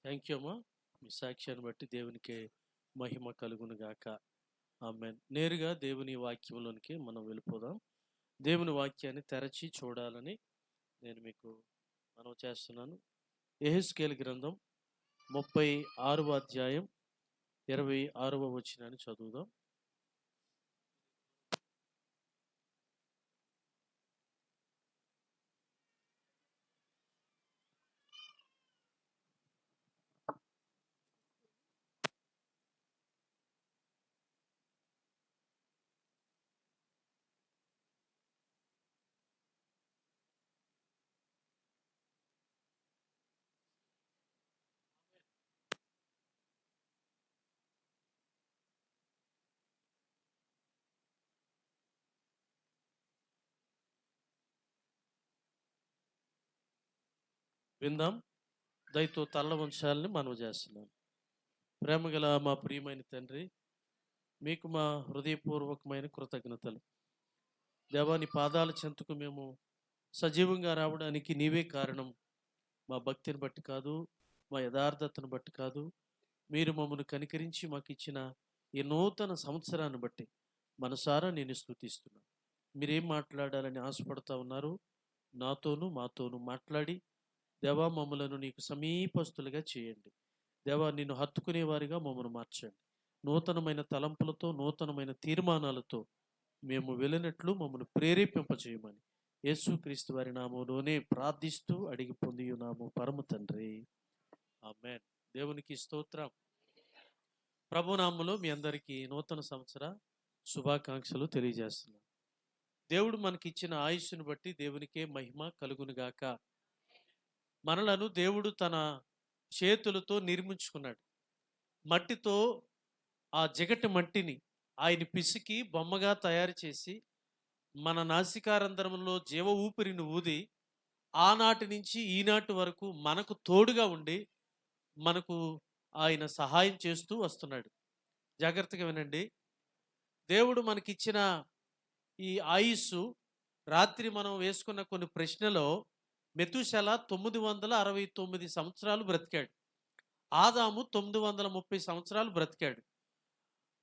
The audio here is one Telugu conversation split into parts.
థ్యాంక్ యూ అమ్మా. మీ సాక్ష్యాన్ని బట్టి దేవునికి మహిమ కలుగును గాక. ఆమేన్. నేరుగా దేవుని వాక్యంలోనికి మనం వెళ్ళిపోదాం. దేవుని వాక్యాన్ని తెరచి చూడాలని నేను మీకు మనవి చేస్తున్నాను. యెహెజ్కేలు గ్రంథం 36వ అధ్యాయం 26వ వచనాన్ని చదువుదాం. విందాం. దయతో తల్ల వంచాలని మనవి చేస్తున్నాను. ప్రేమగల మా ప్రియమైన తండ్రి, మీకు మా హృదయపూర్వకమైన కృతజ్ఞతలు. దేవా, నీ పాదాల చెంతకు మేము సజీవంగా రావడానికి నీవే కారణం. మా భక్తిని బట్టి కాదు, మా యథార్థతను బట్టి కాదు, మీరు మమ్మల్ని కనికరించి మాకు ఇచ్చిన ఈ నూతన సంవత్సరాన్ని బట్టి మనసారా నేను స్తుతిస్తున్నాను. మీరేం మాట్లాడాలని ఆశపడతా ఉన్నారు, నాతోనూ మాతోనూ మాట్లాడి దేవా, మమ్మలను నీకు సమీపస్తులుగా చేయండి. దేవా, నిన్ను హత్తుకునే వారిగా మమ్మల్ని మార్చండి. నూతనమైన తలంపులతో, నూతనమైన తీర్మానాలతో మేము వెళ్ళినట్లు మమ్మల్ని ప్రేరేపింపచేయమని యేసుక్రీస్తు వారి నామంలోనే ప్రార్థిస్తూ అడిగి పొంది ఉన్నాము పరమ తండ్రి. ఆమేన్. దేవునికి స్తోత్రం. ప్రభునామములో మీ అందరికీ నూతన సంవత్సర శుభాకాంక్షలు తెలియజేస్తున్నాను. దేవుడు మనకిచ్చిన ఆయుష్ను బట్టి దేవునికే మహిమ కలుగునుగాక. మనలను దేవుడు తన చేతులతో నిర్మించుకున్నాడు. మట్టితో, ఆ జిగటి మట్టిని ఆయన పిసికి బొమ్మగా తయారు చేసి మన నాసికారంధ్రంలో జీవ ఊపిరిని ఊది ఆనాటి నుంచి ఈనాటి వరకు మనకు తోడుగా ఉండి మనకు ఆయన సహాయం చేస్తూ వస్తున్నాడు. జాగ్రత్తగా వినండి. దేవుడు మనకిచ్చిన ఈ ఆయుస్సు, రాత్రి మనం వేసుకున్న కొన్ని ప్రశ్నలో మెతుషెల 969 సంవత్సరాలు బ్రతికాడు. ఆదాము 930 సంవత్సరాలు బ్రతికాడు.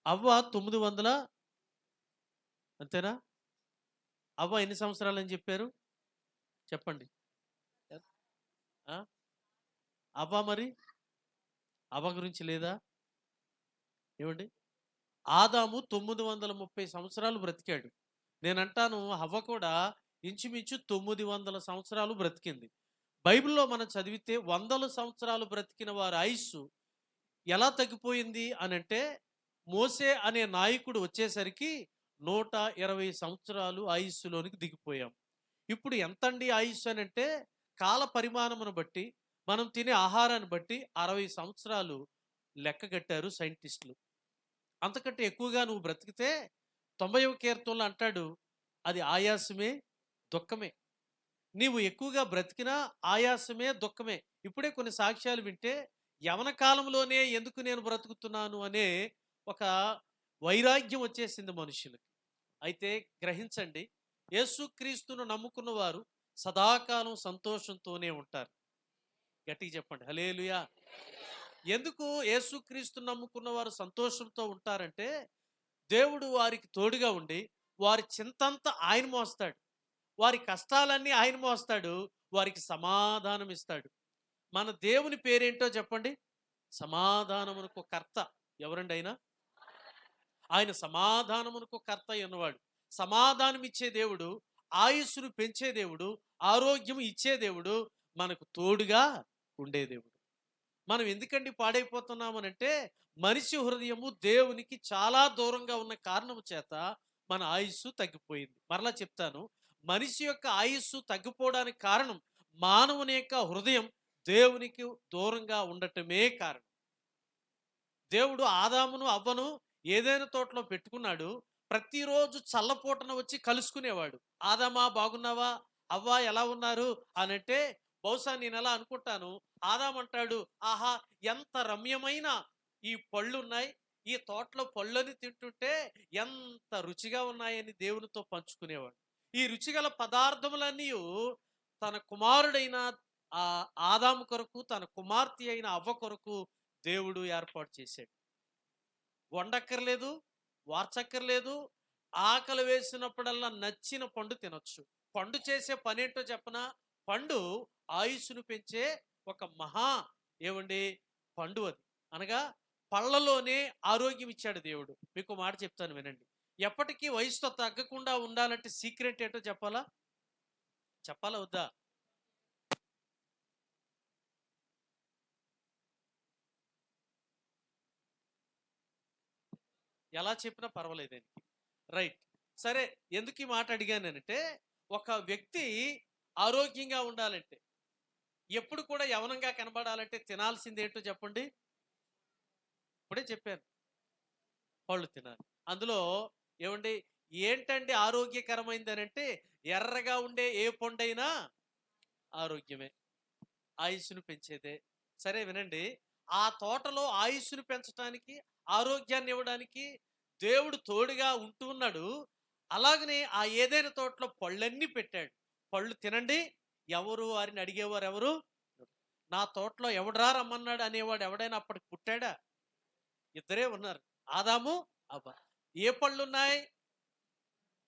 అవ్వ 900, అంతేనా? అవ్వ ఎన్ని సంవత్సరాలు అని చెప్పారు చెప్పండి. ఆ? అవ్వ మరి అవ్వ గురించి లేదా ఏమండి? ఆదాము 930 సంవత్సరాలు బ్రతికాడు. నేనంటాను అవ్వ కూడా ఇంచుమించు 900 సంవత్సరాలు బ్రతికింది. బైబిల్లో మనం చదివితే 100 సంవత్సరాలు బ్రతికిన వారి ఆయుస్సు ఎలా తగ్గిపోయింది అనంటే, మోసే అనే నాయకుడు వచ్చేసరికి 120 సంవత్సరాలు ఆయుస్సులోనికి దిగిపోయాం. ఇప్పుడు ఎంతండి ఆయుస్సు అనంటే, కాల పరిమాణమును బట్టి, మనం తినే ఆహారాన్ని బట్టి 60 సంవత్సరాలు లెక్క కట్టారు సైంటిస్టులు. అంతకంటే ఎక్కువగా నువ్వు బ్రతికితే 90వ కీర్తనలో అంటాడు, అది ఆయాసమే, దుఃఖమే. నీవు ఎక్కువగా బ్రతికినా ఆయాసమే, దుఃఖమే. ఇప్పుడే కొన్ని సాక్ష్యాలు వింటే యవన కాలంలోనే ఎందుకు నేను బ్రతుకుతున్నాను అనే ఒక వైరాగ్యం వచ్చేసింది మనుషులకి. అయితే గ్రహించండి, యేసుక్రీస్తును నమ్ముకున్న వారు సదాకాలం సంతోషంతోనే ఉంటారు. గట్టిగా చెప్పండి హల్లెలూయా. ఎందుకు యేసుక్రీస్తును నమ్ముకున్న వారు సంతోషంతో ఉంటారంటే, దేవుడు వారికి తోడుగా ఉండి వారి చింతంతా ఆయన మోస్తాడు, వారి కష్టాలన్నీ ఆయన మోస్తాడు, వారికి సమాధానం ఇస్తాడు. మన దేవుని పేరేంటో చెప్పండి? సమాధానమునకు కర్త. ఎవరండి ఆయన? ఆయన సమాధానమునకు కర్త అన్నవాడు. సమాధానం ఇచ్చే దేవుడు, ఆయుస్సును పెంచే దేవుడు, ఆరోగ్యం ఇచ్చే దేవుడు, మనకు తోడుగా ఉండే దేవుడు. మనం ఎందుకండి పాడైపోతున్నామనంటే, మనిషి హృదయము దేవునికి చాలా దూరంగా ఉన్న కారణం చేత మన ఆయుస్సు తగ్గిపోయింది. మరలా చెప్తాను, మనిషి యొక్క ఆయుస్సు తగ్గిపోవడానికి కారణం మానవుని యొక్క హృదయం దేవునికి దూరంగా ఉండటమే కారణం. దేవుడు ఆదామును అవ్వను ఏదైనా తోటలో పెట్టుకున్నాడు. ప్రతిరోజు చల్లపూటన వచ్చి కలుసుకునేవాడు. ఆదామా బాగున్నావా, అవ్వ ఎలా ఉన్నారు అనంటే, బహుశా నేను ఎలా అనుకుంటాను, ఆదామంటాడు, ఆహా ఎంత రమ్యమైన ఈ పళ్ళు ఉన్నాయి, ఈ తోటలో పళ్ళని తింటుంటే ఎంత రుచిగా ఉన్నాయని దేవునితో పంచుకునేవాడు. ఈ రుచిగల పదార్థములన్నీ తన కుమారుడైన ఆ ఆదాము కొరకు, తన కుమార్తె అయిన అవ్వ కొరకు దేవుడు ఏర్పాటు చేశాడు. వండక్కర్లేదు, వార్చక్కర్లేదు, ఆకలి వేసినప్పుడల్లా నచ్చిన పండు తినొచ్చు. పండు చేసే పనేంటో చెప్పనా? పండు ఆయుస్సును పెంచే ఒక మహా ఏమండి పండు అది. అనగా పళ్ళలోనే ఆరోగ్యం ఇచ్చాడు దేవుడు. మీకు మాట చెప్తాను వినండి. ఎప్పటికీ వయసుతో తగ్గకుండా ఉండాలంటే సీక్రెట్ ఏంటో చెప్పాలా? చెప్పాలా వద్దా? ఎలా చెప్పినా పర్వాలేదండి. రైట్. సరే, ఎందుకు ఈ మాట అడిగానంటే, ఒక వ్యక్తి ఆరోగ్యంగా ఉండాలంటే, ఎప్పుడు కూడా యవనంగా కనబడాలంటే తినాల్సింది ఏంటో చెప్పండి? ఇప్పుడే చెప్పాను. పళ్ళు తినాలి. అందులో ఏమండి, ఏంటండి ఆరోగ్యకరమైంది అనంటే, ఎర్రగా ఉండే ఏ పండైనా ఆరోగ్యమే. ఆయుస్సును పెంచేదే. సరే వినండి, ఆ తోటలో ఆయుస్సును పెంచడానికి, ఆరోగ్యాన్ని ఇవ్వడానికి దేవుడు తోడుగా ఉంటూ ఉన్నాడు. అలాగనే ఆ ఏదైనా తోటలో పళ్ళన్నీ పెట్టాడు. పళ్ళు తినండి, ఎవరు వారిని అడిగేవారు ఎవరు? నా తోటలో ఎవడరా రమ్మన్నాడు అనేవాడు ఎవడైనా అప్పటికి పుట్టాడా? ఇద్దరే ఉన్నారు, ఆదాము, అవ్వ. ఏ పళ్ళున్నాయి?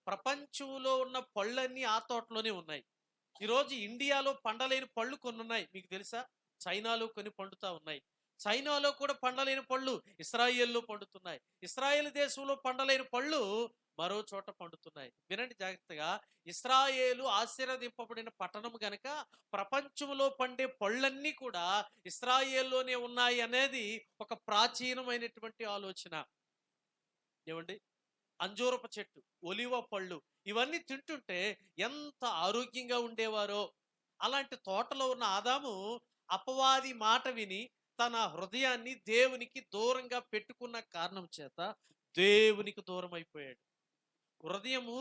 ప్రపంచంలో ఉన్న పళ్ళన్నీ ఆ తోటలోనే ఉన్నాయి. ఈరోజు ఇండియాలో పండలేని పళ్ళు కొన్ని ఉన్నాయి, మీకు తెలుసా? చైనాలో కొన్ని పండుతా ఉన్నాయి. చైనాలో కూడా పండలేని పళ్ళు ఇస్రాయేల్లో పండుతున్నాయి. ఇస్రాయేల్ దేశంలో పండలేని పళ్ళు మరో చోట పండుతున్నాయి. వినండి జాగ్రత్తగా. ఇస్రాయేలు ఆశీర్వదింపబడిన పట్టణం గనక ప్రపంచంలో పండే పళ్ళన్నీ కూడా ఇస్రాయేల్లోనే ఉన్నాయి అనేది ఒక ప్రాచీనమైనటువంటి ఆలోచన. ఏమండి, అంజూరపు చెట్టు, ఒలివ పళ్ళు, ఇవన్నీ తింటుంటే ఎంత ఆరోగ్యంగా ఉండేవారో. అలాంటి తోటలో ఉన్న ఆదాము అపవాది మాట విని తన హృదయాన్ని దేవునికి దూరంగా పెట్టుకున్న కారణం చేత దేవునికి దూరం అయిపోయాడు. హృదయము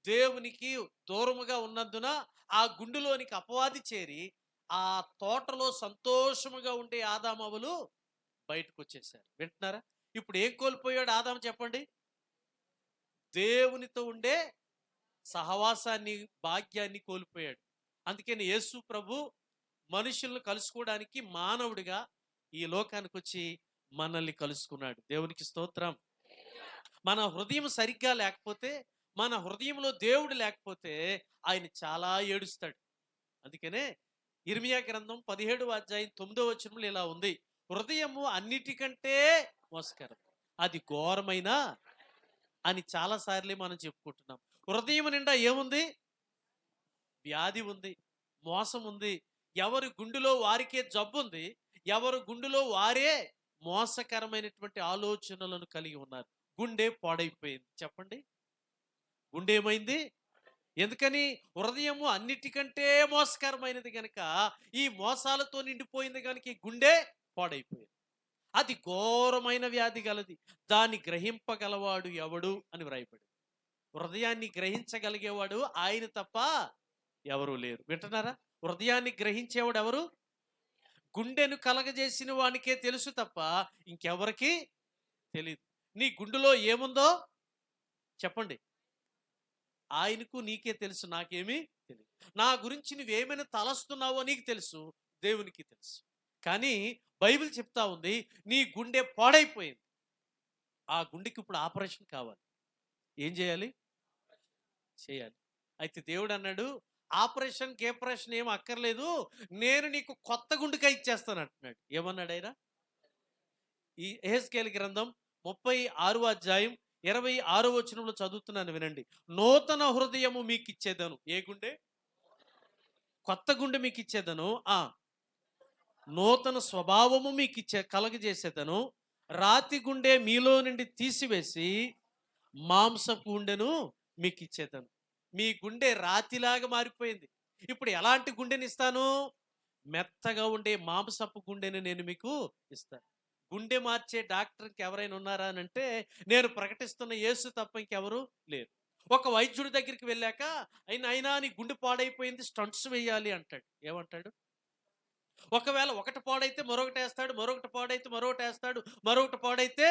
దేవునికి దూరముగా ఉన్నందున ఆ గుండెలోనికి అపవాది చేరి ఆ తోటలో సంతోషముగా ఉండే ఆదామవులు బయటకు వచ్చేసారు. వింటున్నారా? ఇప్పుడు ఏం కోల్పోయాడు ఆదాము చెప్పండి? దేవునితో ఉండే సహవాసాన్ని, భాగ్యాన్ని కోల్పోయాడు. అందుకని యేసు ప్రభు మనుషులను కలుసుకోవడానికి మానవుడిగా ఈ లోకానికి వచ్చి మనల్ని కలుసుకున్నాడు. దేవునికి స్తోత్రం. మన హృదయం సరిగ్గా లేకపోతే, మన హృదయంలో దేవుడు లేకపోతే ఆయన చాలా ఏడుస్తాడు. అందుకనే ఇర్మియా గ్రంథం 17వ అధ్యాయం 9వ వచనంలో ఇలా ఉంది: హృదయము అన్నిటికంటే మోసకరం, అది ఘోరమైన అని చాలా సార్లు మనం చెప్పుకుంటున్నాం. హృదయం నిండా ఏముంది? వ్యాధి ఉంది, మోసం ఉంది. ఎవరి గుండెలో వారికే జబ్బు ఉంది. ఎవరి గుండెలో వారే మోసకరమైనటువంటి ఆలోచనలను కలిగి ఉన్నారు. గుండె పాడైపోయింది. చెప్పండి, గుండె ఏమైంది? ఎందుకని? హృదయము అన్నిటికంటే మోసకరమైనది గనక, ఈ మోసాలతో నిండిపోయింది కనుక ఈ గుండె పాడైపోయింది. అది ఘోరమైన వ్యాధి గలది, దాన్ని గ్రహింపగలవాడు ఎవడు అని వ్రాయబడి. హృదయాన్ని గ్రహించగలిగేవాడు ఆయన తప్ప ఎవరు లేరు. వింటున్నారా? హృదయాన్ని గ్రహించేవాడు ఎవరు? గుండెను కలగజేసిన వానికే తెలుసు తప్ప ఇంకెవరికి తెలియదు. నీ గుండెలో ఏముందో చెప్పండి, ఆయనకు నీకే తెలుసు, నాకేమీ తెలియదు. నా గురించి నువ్వేమైనా తలస్తున్నావో నీకు తెలుసు, దేవునికి తెలుసు. కానీ బైబిల్ చెప్తా ఉంది, నీ గుండె పాడైపోయింది. ఆ గుండెకి ఇప్పుడు ఆపరేషన్ కావాలి. ఏం చేయాలి? చేయాలి. అయితే దేవుడు అన్నాడు, ఆపరేషన్ ఏం అక్కర్లేదు, నేను నీకు కొత్త గుండెకాయ ఇచ్చేస్తాను అంటున్నాడు. ఏమన్నాడు ఆయన? ఈ యెహెజ్కేలు గ్రంథం 36వ అధ్యాయం 26వ వచనంలో చదువుతున్నాను వినండి. నూతన హృదయము మీకు ఇచ్చేదను. ఏ గుండె? కొత్త గుండె మీకు ఇచ్చేదను. నూతన స్వభావము మీకు కలగజేసేదను. రాతి గుండె మీలో నుండి తీసివేసి మాంసపు గుండెను మీకు ఇచ్చేదను. మీ గుండె రాతిలాగా మారిపోయింది. ఇప్పుడు ఎలాంటి గుండెని ఇస్తాను? మెత్తగా ఉండే మాంసపు గుండెని నేను మీకు ఇస్తాను. గుండె మార్చే డాక్టర్కి ఎవరైనా ఉన్నారా అని అంటే, నేను ప్రకటిస్తున్న యేసు తప్ప ఇంకెవరు లేరు. ఒక వైద్యుడి దగ్గరికి వెళ్ళాక, అయినా నీ గుండె పాడైపోయింది, స్టంట్స్ వేయాలి అంటాడు. ఏమంటాడు? ఒకవేళ ఒకటి పాడైతే మరొకటి వేస్తాడు, మరొకటి పాడైతే మరొకటి వేస్తాడు, మరొకటి పాడైతే.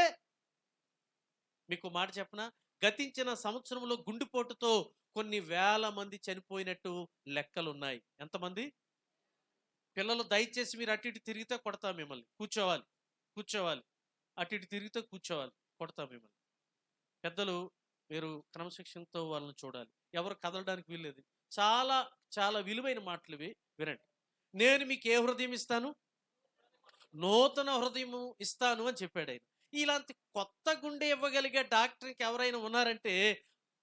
మీకు మాట చెప్పనా? గతించిన సంవత్సరంలో గుండెపోటుతో కొన్ని వేల మంది చనిపోయినట్టు లెక్కలున్నాయి. ఎంతమంది? పిల్లలు దయచేసి మీరు అటు ఇటు తిరిగితే కొడతాం మిమ్మల్ని. కూర్చోవాలి, కూర్చోవాలి, అటు ఇటు తిరిగితే కూర్చోవాలి, కొడతాం మిమ్మల్ని. పెద్దలు మీరు క్రమశిక్షణతో వాళ్ళని చూడాలి. ఎవరు కదలడానికి వీల్లేదు. చాలా చాలా విలువైన మాటలు ఇవి, వినండి. నేను మీకు ఏ హృదయం ఇస్తాను? నూతన హృదయము ఇస్తాను అని చెప్పాడు ఆయన. ఇలాంటి కొత్త గుండె ఇవ్వగలిగే డాక్టర్కి ఎవరైనా ఉన్నారంటే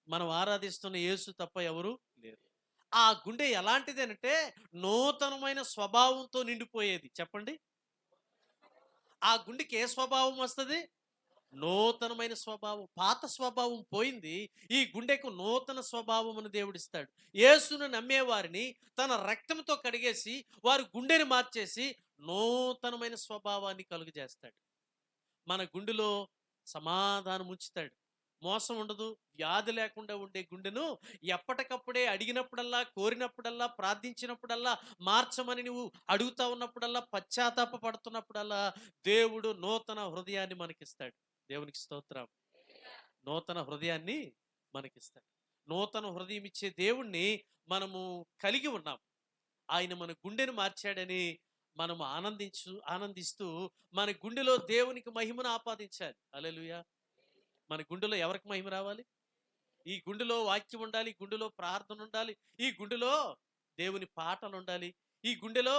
మనం ఆరాధిస్తున్న యేసు తప్ప ఎవరు లేరు. ఆ గుండె ఎలాంటిదేనంటే నూతనమైన స్వభావంతో నిండిపోయేది. చెప్పండి, ఆ గుండెకి ఏ స్వభావం వస్తుంది? నూతనమైన స్వభావం. పాత స్వభావం పోయింది, ఈ గుండెకు నూతన స్వభావమును దేవుడిస్తాడు. యేసును నమ్మేవారిని తన రక్తంతో కడిగేసి వారి గుండెని మార్చేసి నూతనమైన స్వభావాన్ని కలుగజేస్తాడు. మన గుండెలో సమాధానం ఉంచుతాడు. మోసం ఉండదు, వ్యాధి లేకుండా ఉండే గుండెను ఎప్పటికప్పుడే అడిగినప్పుడల్లా, కోరినప్పుడల్లా, ప్రార్థించినప్పుడల్లా, మార్చమని నువ్వు అడుగుతా ఉన్నప్పుడల్లా, పశ్చాత్తాప పడుతున్నప్పుడల్లా దేవుడు నూతన హృదయాన్ని మనకిస్తాడు. దేవునికి స్తోత్రం. నూతన హృదయాన్ని మనకిస్తాడు. నూతన హృదయం ఇచ్చే దేవుణ్ణి మనము కలిగి ఉన్నాం. ఆయన మన గుండెను మార్చాడని మనం ఆనందిస్తూ మన గుండెలో దేవునికి మహిమను ఆపాదించాలి. హల్లెలూయా. మన గుండెలో ఎవరికి మహిమ రావాలి? ఈ గుండెలో వాక్యం ఉండాలి, ఈ గుండెలో ప్రార్థన ఉండాలి, ఈ గుండెలో దేవుని పాటలు ఉండాలి, ఈ గుండెలో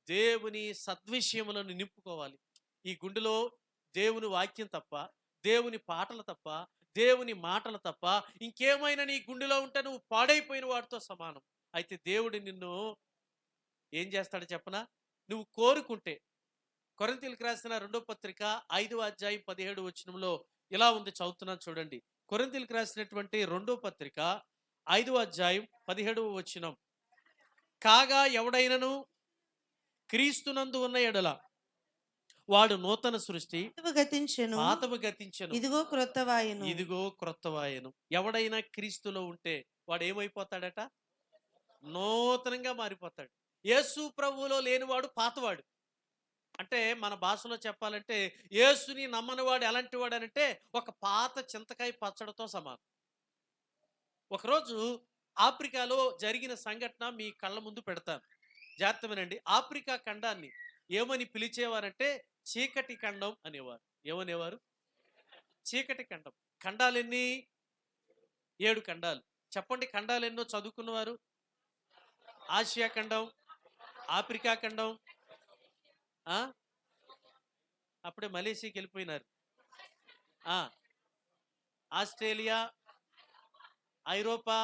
దేవుని సద్విషయములను నింపుకోవాలి. ఈ గుండెలో దేవుని వాక్యం తప్ప, దేవుని పాటలు తప్ప, దేవుని మాటలు తప్ప ఇంకేమైనా నీ గుండెలో ఉంటే నువ్వు పాడైపోయిన వాడితో సమానం. అయితే దేవుడు నిన్ను ఏం చేస్తాడో చెప్పనా? నువ్వు కోరుకుంటే. కొరింథీయులకు రాసిన 2వ పత్రిక 5వ అధ్యాయం 17వ వచనంలో ఇలా ఉంది, చదువుతున్నాను చూడండి. కొరింథీయులకు రాసినటువంటి 2వ పత్రిక 5వ అధ్యాయం 17వ వచనం. కాగా ఎవడైనను క్రీస్తునందు ఉన్న ఎడల వాడు నూతన సృష్టి, పాతవి గతించెను, ఇదిగో క్రొత్తవాయెను. ఇదిగో క్రొత్తవాయెను. ఎవడైనా క్రీస్తులో ఉంటే వాడు ఏమైపోతాడట? నూతనంగా మారిపోతాడు. యేసు ప్రభువులో లేనివాడు పాతవాడు. అంటే మన భాషలో చెప్పాలంటే యేసుని నమ్మనివాడు ఎలాంటి వాడు అంటే ఒక పాత చింతకాయ పచ్చడితో సమానం. ఒకరోజు ఆఫ్రికాలో జరిగిన సంఘటన మీ కళ్ళ ముందు పెడతాను, జాగ్రత్త వినండి. ఆఫ్రికా ఖండాన్ని ఏమని పిలిచేవారంటే చీకటి ఖండం అనేవారు. ఏమనేవారు? చీకటి ఖండం. ఖండాలెన్ని? 7 ఖండాలు. చెప్పండి, ఖండాలు ఎన్నో చదువుకున్నవారు? ఆసియా ఖండం, ఆఫ్రికా ఖండం, అప్పుడే మలేషియాకి వెళ్ళిపోయినారు, ఆస్ట్రేలియా, ఐరోపా,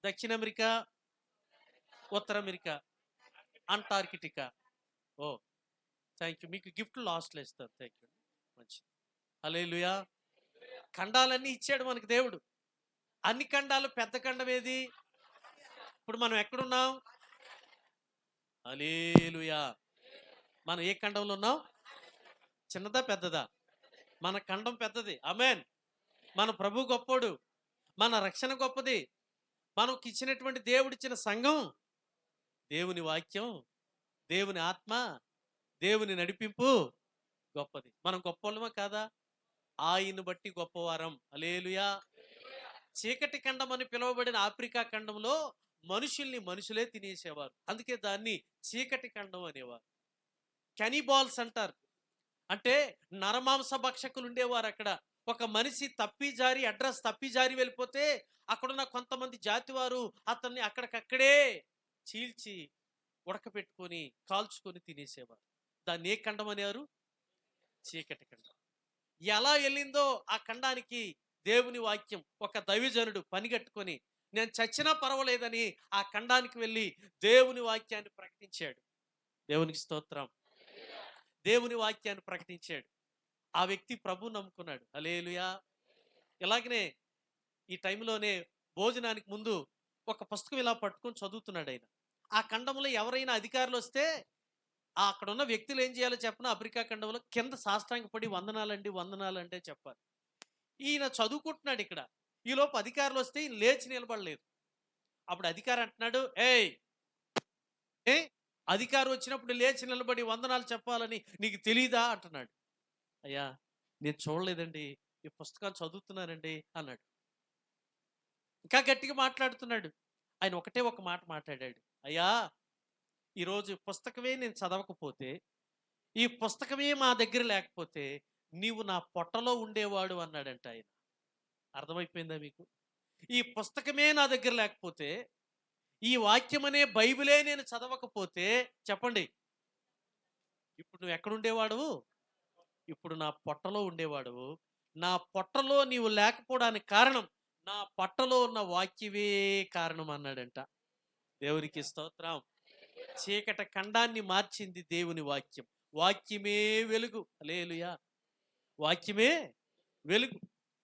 దక్షిణ అమెరికా, ఉత్తర America, Antarctica. Oh thank you. మీకు గిఫ్ట్ లాస్ట్లో ఇస్తారు. థ్యాంక్ యూ, మంచిది. హల్లెలూయా. ఖండాలన్నీ ఇచ్చాడు మనకి దేవుడు. అన్ని ఖండాలు పెద్ద ఖండం ఏది? ఇప్పుడు మనం ఎక్కడున్నాం? హల్లెలూయా. మనం ఏ ఖండంలో ఉన్నాం? చిన్నదా పెద్దదా? మన ఖండం పెద్దది. ఆమేన్. మన ప్రభు గొప్పోడు, మన రక్షణ గొప్పది, మనకి ఇచ్చినటువంటి దేవుడిచ్చిన సంఘం, దేవుని వాక్యం, దేవుని ఆత్మ, దేవుని నడిపింపు గొప్పది. మనం గొప్పవాళ్ళమా కాదా? ఆయన్ని బట్టి గొప్పవారం. హల్లెలూయా. చీకటి ఖండం అని పిలువబడిన ఆఫ్రికా ఖండంలో మనుషులే తినేసేవారు. అందుకే దాన్ని చీకటి ఖండం అనేవారు. కెనిబాల్స్ అంటారు. అంటే నరమాంస భక్షకులు ఉండేవారు అక్కడ. ఒక మనిషి అడ్రస్ తప్పి జారి వెళ్ళిపోతే అక్కడున్న కొంతమంది జాతి వారు అతన్ని అక్కడికక్కడే చీల్చి ఉడకపెట్టుకొని కాల్చుకొని తినేసేవారు. దాన్ని ఏ ఖండం అనేవారు? చీకటి ఖండం. ఎలా వెళ్ళిందో ఆ ఖండానికి దేవుని వాక్యం, ఒక దైవజనుడు పనిగట్టుకొని నేను చచ్చినా పర్వాలేదని ఆ ఖండానికి వెళ్ళి దేవుని వాక్యాన్ని ప్రకటించాడు. దేవునికి స్తోత్రం. దేవుని వాక్యాన్ని ప్రకటించాడు. ఆ వ్యక్తి ప్రభు నమ్ముకున్నాడు. హల్లెలూయా. ఇలాగనే ఈ టైంలోనే భోజనానికి ముందు ఒక పుస్తకం ఇలా పట్టుకొని చదువుతున్నాడు ఆయన. ఆ ఖండంలో ఎవరైనా అధికారులు వస్తే అక్కడ ఉన్న వ్యక్తులు ఏం చేయాలో చెప్పిన ఆఫ్రికా ఖండంలో కింద సాష్టాంగపడి వందనాలండి చెప్పాలి. ఈయన చదువుకుంటున్నాడు ఇక్కడ. ఈలోపు అధికారులు వస్తే ఈయన లేచి నిలబడలేదు. అప్పుడు అధికారి అంటున్నాడు, ఏ అధికారం వచ్చినప్పుడు లేచి నిలబడి వందనాలు చెప్పాలని నీకు తెలీదా అంటున్నాడు. అయ్యా నేను చూడలేదండి, ఈ పుస్తకాలు చదువుతున్నానండి అన్నాడు. ఇంకా గట్టిగా మాట్లాడుతున్నాడు. ఆయన ఒకటే ఒక మాట మాట్లాడాడు. అయ్యా ఈరోజు పుస్తకమే నేను చదవకపోతే, ఈ పుస్తకమే మా దగ్గర లేకపోతే నీవు నా పొట్టలో ఉండేవాడు అన్నాడంట ఆయన. అర్థమైపోయిందా మీకు? ఈ పుస్తకమే నా దగ్గర లేకపోతే, ఈ వాక్యమనే బైబిలే నేను చదవకపోతే చెప్పండి, ఇప్పుడు నువ్వు ఎక్కడుండేవాడువు? ఇప్పుడు నా పొట్టలో ఉండేవాడువు. నా పొట్టలో నీవు లేకపోవడానికి కారణం నా పొట్టలో ఉన్న వాక్యమే కారణం అన్నాడంట. దేవునికి స్తోత్రం. చీకట ఖండాన్ని మార్చింది దేవుని వాక్యం. వాక్యమే వెలుగు. హల్లెలూయా. వాక్యమే వెలుగు.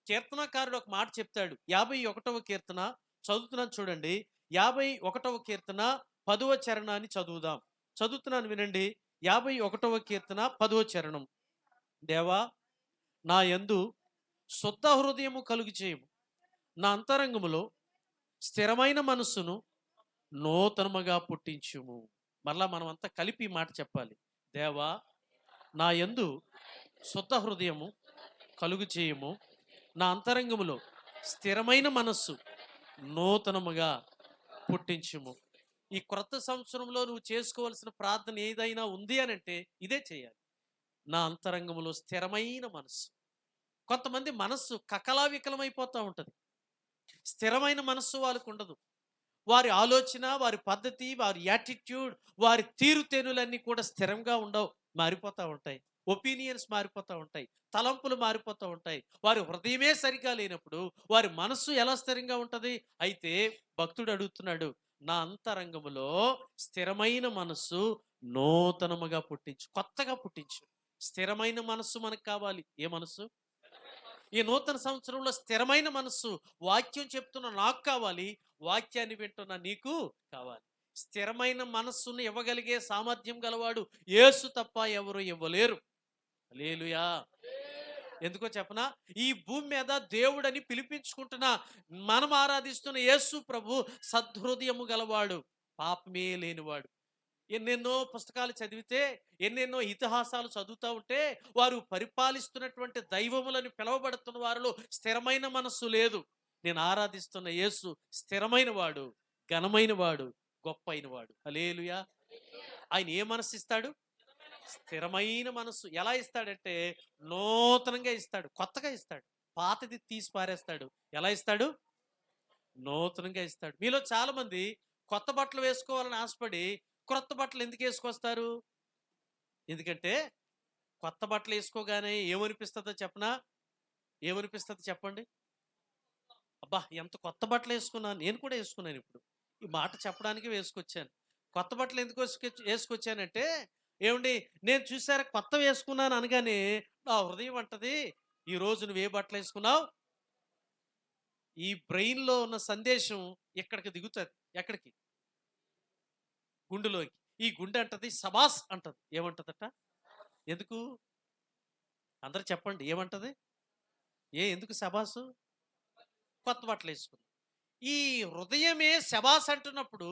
కీర్తనకారుడు ఒక మాట చెప్తాడు. 51వ కీర్తన చదువుతున్నాను చూడండి. 51వ కీర్తన 10వ చరణాన్ని చదువుదాం. చదువుతున్నాను వినండి. 51వ కీర్తన 10వ చరణం. దేవా, నా యందు శుద్ధ హృదయము కలుగు చేయము, నా అంతరంగములో స్థిరమైన మనస్సును నూతనముగా పుట్టించుము. మరలా మనం అంతా కలిపి ఈ మాట చెప్పాలి. దేవా, నా యందు శుద్ధ హృదయము కలుగు చేయము, నా అంతరంగములో స్థిరమైన మనస్సు నూతనముగా పుట్టించుము. ఈ క్రొత్త సంవత్సరంలో నువ్వు చేసుకోవాల్సిన ప్రార్థన ఏదైనా ఉంది అని అంటే ఇదే చేయాలి. నా అంతరంగములో స్థిరమైన మనస్సు. కొంతమంది మనస్సు కకలావికలమైపోతూ ఉంటుంది. స్థిరమైన మనస్సు వాళ్ళకు ఉండదు. వారి ఆలోచన, వారి పద్ధతి, వారి యాటిట్యూడ్, వారి తీరుతెన్నులన్నీ కూడా స్థిరంగా ఉండవు, మారిపోతూ ఉంటాయి. ఒపీనియన్స్ మారిపోతూ ఉంటాయి, తలంపులు మారిపోతూ ఉంటాయి. వారి హృదయమే సరిగా లేనప్పుడు వారి మనస్సు ఎలా స్థిరంగా ఉంటుంది? అయితే భక్తుడు అడుగుతున్నాడు, నా అంతరంగములో స్థిరమైన మనస్సు నూతనముగా పుట్టించు, కొత్తగా పుట్టించు. స్థిరమైన మనస్సు మనకు కావాలి. ఏ మనస్సు? ఈ నూతన సంవత్సరంలో స్థిరమైన మనస్సు వాక్యం చెప్తున్న నాకు కావాలి, వాక్యాన్ని వింటున్న నీకు కావాలి. స్థిరమైన మనస్సును ఇవ్వగలిగే సామర్థ్యం గలవాడు యేసు తప్ప ఎవరు ఇవ్వలేరు. హల్లెలూయా. ఎందుకో చెప్పనా? ఈ భూమి మీద దేవుడని పిలిపించుకుంటున్న మనం ఆరాధిస్తున్న యేసు ప్రభు సద్హృదయము గలవాడు, పాపమే లేనివాడు. ఎన్నెన్నో పుస్తకాలు చదివితే, ఎన్నెన్నో ఇతిహాసాలు చదువుతూ ఉంటే వారు పరిపాలిస్తున్నటువంటి దైవములను పిలువబడుతున్న వారిలో స్థిరమైన మనస్సు లేదు. నేను ఆరాధిస్తున్న యేసు స్థిరమైన వాడు, ఘనమైన వాడు, గొప్పైన వాడు. హల్లెలూయా. ఆయన ఏ మనస్సు ఇస్తాడు? స్థిరమైన మనస్సు. ఎలా ఇస్తాడంటే నూతనంగా ఇస్తాడు, కొత్తగా ఇస్తాడు. పాతది తీసి పారేస్తాడు. ఎలా ఇస్తాడు? నూతనంగా ఇస్తాడు. మీలో చాలా మంది కొత్త బట్టలు వేసుకోవాలని ఆశపడి క్రొత్త బట్టలు ఎందుకు వేసుకొస్తారు? ఎందుకంటే కొత్త బట్టలు వేసుకోగానే ఏమనిపిస్తుందో చెప్పనా? ఏమనిపిస్తుంది చెప్పండి? అబ్బా, ఎంత కొత్త బట్టలు వేసుకున్నాను. నేను కూడా వేసుకున్నాను. ఇప్పుడు ఈ మాట చెప్పడానికి వేసుకొచ్చాను. కొత్త బట్టలు ఎందుకు వేసుకొచ్చానంటే, ఏమండి, నేను చూసారా కొత్త వేసుకున్నాను అనగానే నా హృదయం అంటది, ఈ రోజు నువ్వు ఏ బట్టలు వేసుకున్నావు? ఈ బ్రెయిన్లో ఉన్న సందేశం ఇక్కడికి దిగుతుంది. ఎక్కడికి? గుండెలోకి. ఈ గుండె అంటది సబాస్ అంటది. ఏమంటదట? ఎందుకు? అందరు చెప్పండి, ఏమంటది? ఎందుకు సబాసు? కొత్త బట్టలు వేసుకుంది. ఈ హృదయమే శబాస్ అంటున్నప్పుడు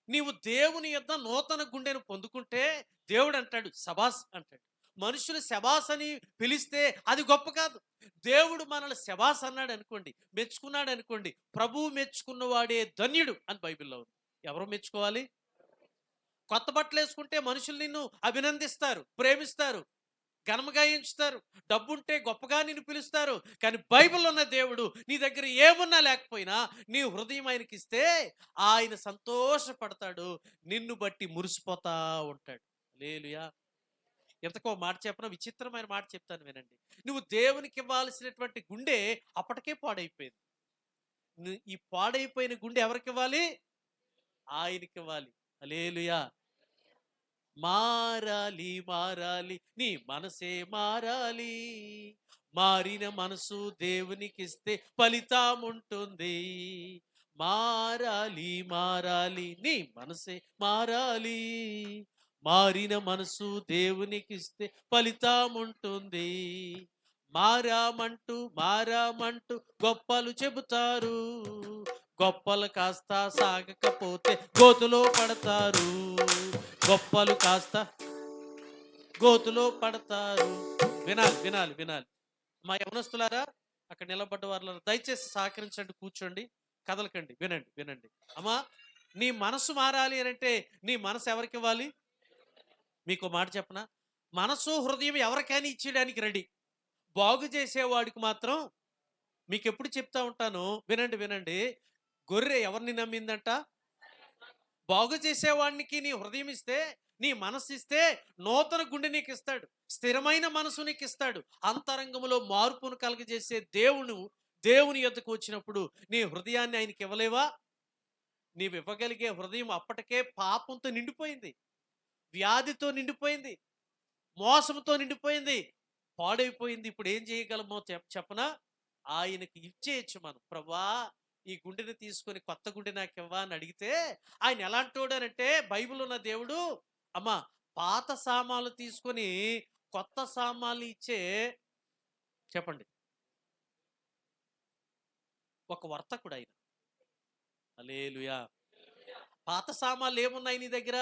నీవు దేవుని యొద్ద నూతన గుండెను పొందుకుంటే దేవుడు అంటాడు శబాస్ అంటాడు. మనుషులు శబాస్ అని పిలిస్తే అది గొప్ప కాదు. దేవుడు మనల్ని శబాస్ అన్నాడు అనుకోండి, మెచ్చుకున్నాడు అనుకోండి, ప్రభువు మెచ్చుకున్నవాడే ధన్యుడు అని బైబిల్లో ఉంది. ఎవరు మెచ్చుకోవాలి? కొత్త బట్టలు వేసుకుంటే మనుషులు నిన్ను అభినందిస్తారు, ప్రేమిస్తారు, ఘనముగా ఎంచుతారు, డబ్బుంటే గొప్పగా నిన్ను పిలుస్తారు. కానీ బైబిల్లో ఉన్న దేవుడు నీ దగ్గర ఏమున్నా లేకపోయినా నీ హృదయం ఆయనకి ఇస్తే ఆయన సంతోషపడతాడు, నిన్ను బట్టి మురిసిపోతా ఉంటాడు. హల్లెలూయా. ఎంతకో మాట చెప్పిన విచిత్రమైన మాట చెప్తాను వినండి. నువ్వు దేవునికి ఇవ్వాల్సినటువంటి గుండె అప్పటికే పాడైపోయింది. ఈ పాడైపోయిన గుండె ఎవరికి ఇవ్వాలి? ఆయనకి ఇవ్వాలి. హల్లెలూయా. మారాలి మారాలి, నీ మనసే మారాలి. మారిన మనసు దేవునికిస్తే ఫలితం ఉంటుంది. మారాలి మారాలి, నీ మనసే మారాలి. మారిన మనసు దేవునికిస్తే ఫలితం ఉంటుంది. మారామంటూ గొప్పలు చెబుతారు, గొప్పలు కాస్త సాగకపోతే గోతులో పడతారు. గొప్పలు కాస్త గోతులో పడతారు. వినాలి వినాలి వినాలి. మా యవనస్తులారా, అక్కడ నిలబడ్డ వారు దయచేసి సహకరించండి, కూర్చోండి, కదలకండి, వినండి వినండి. అమ్మా, నీ మనసు మారాలి అని అంటే నీ మనసు ఎవరికి ఇవ్వాలి? మీకు మాట చెప్పనా? మనసు హృదయం ఎవరికైనా ఇచ్చేయడానికి రెడీ. బాగు చేసేవాడికి మాత్రం మీకెప్పుడు చెప్తా ఉంటాను, వినండి వినండి. గొర్రె ఎవరిని నమ్మిందంట? బాగు చేసేవాడికి నీ హృదయం ఇస్తే, నీ మనసు ఇస్తే, నూతన గుండె నీకు ఇస్తాడు, స్థిరమైన మనసు నీకు ఇస్తాడు. అంతరంగంలో మార్పును కలుగజేసే దేవుని యొద్దకు వచ్చినప్పుడు నీ హృదయాన్ని ఆయనకి ఇవ్వలేవా? నీవు ఇవ్వగలిగే హృదయం అప్పటికే పాపంతో నిండిపోయింది, వ్యాధితో నిండిపోయింది, మోసంతో నిండిపోయింది, పాడైపోయింది. ఇప్పుడు ఏం చేయగలమో చెప్పనా? ఆయనకి ఇచ్చేయచ్చు మనం. ప్రభా, ఈ గుండెని తీసుకొని కొత్త గుండె నాకు ఇవ్వా అని అడిగితే ఆయన ఎలాంటోడనంటే, బైబిల్ ఉన్న దేవుడు అమ్మా పాత సామాన్లు తీసుకొని కొత్త సామాన్లు ఇచ్చే, చెప్పండి, ఒక వర్తకుడు ఆయన. హల్లెలూయా. పాత సామాన్లు ఏమున్నాయి నీ దగ్గర?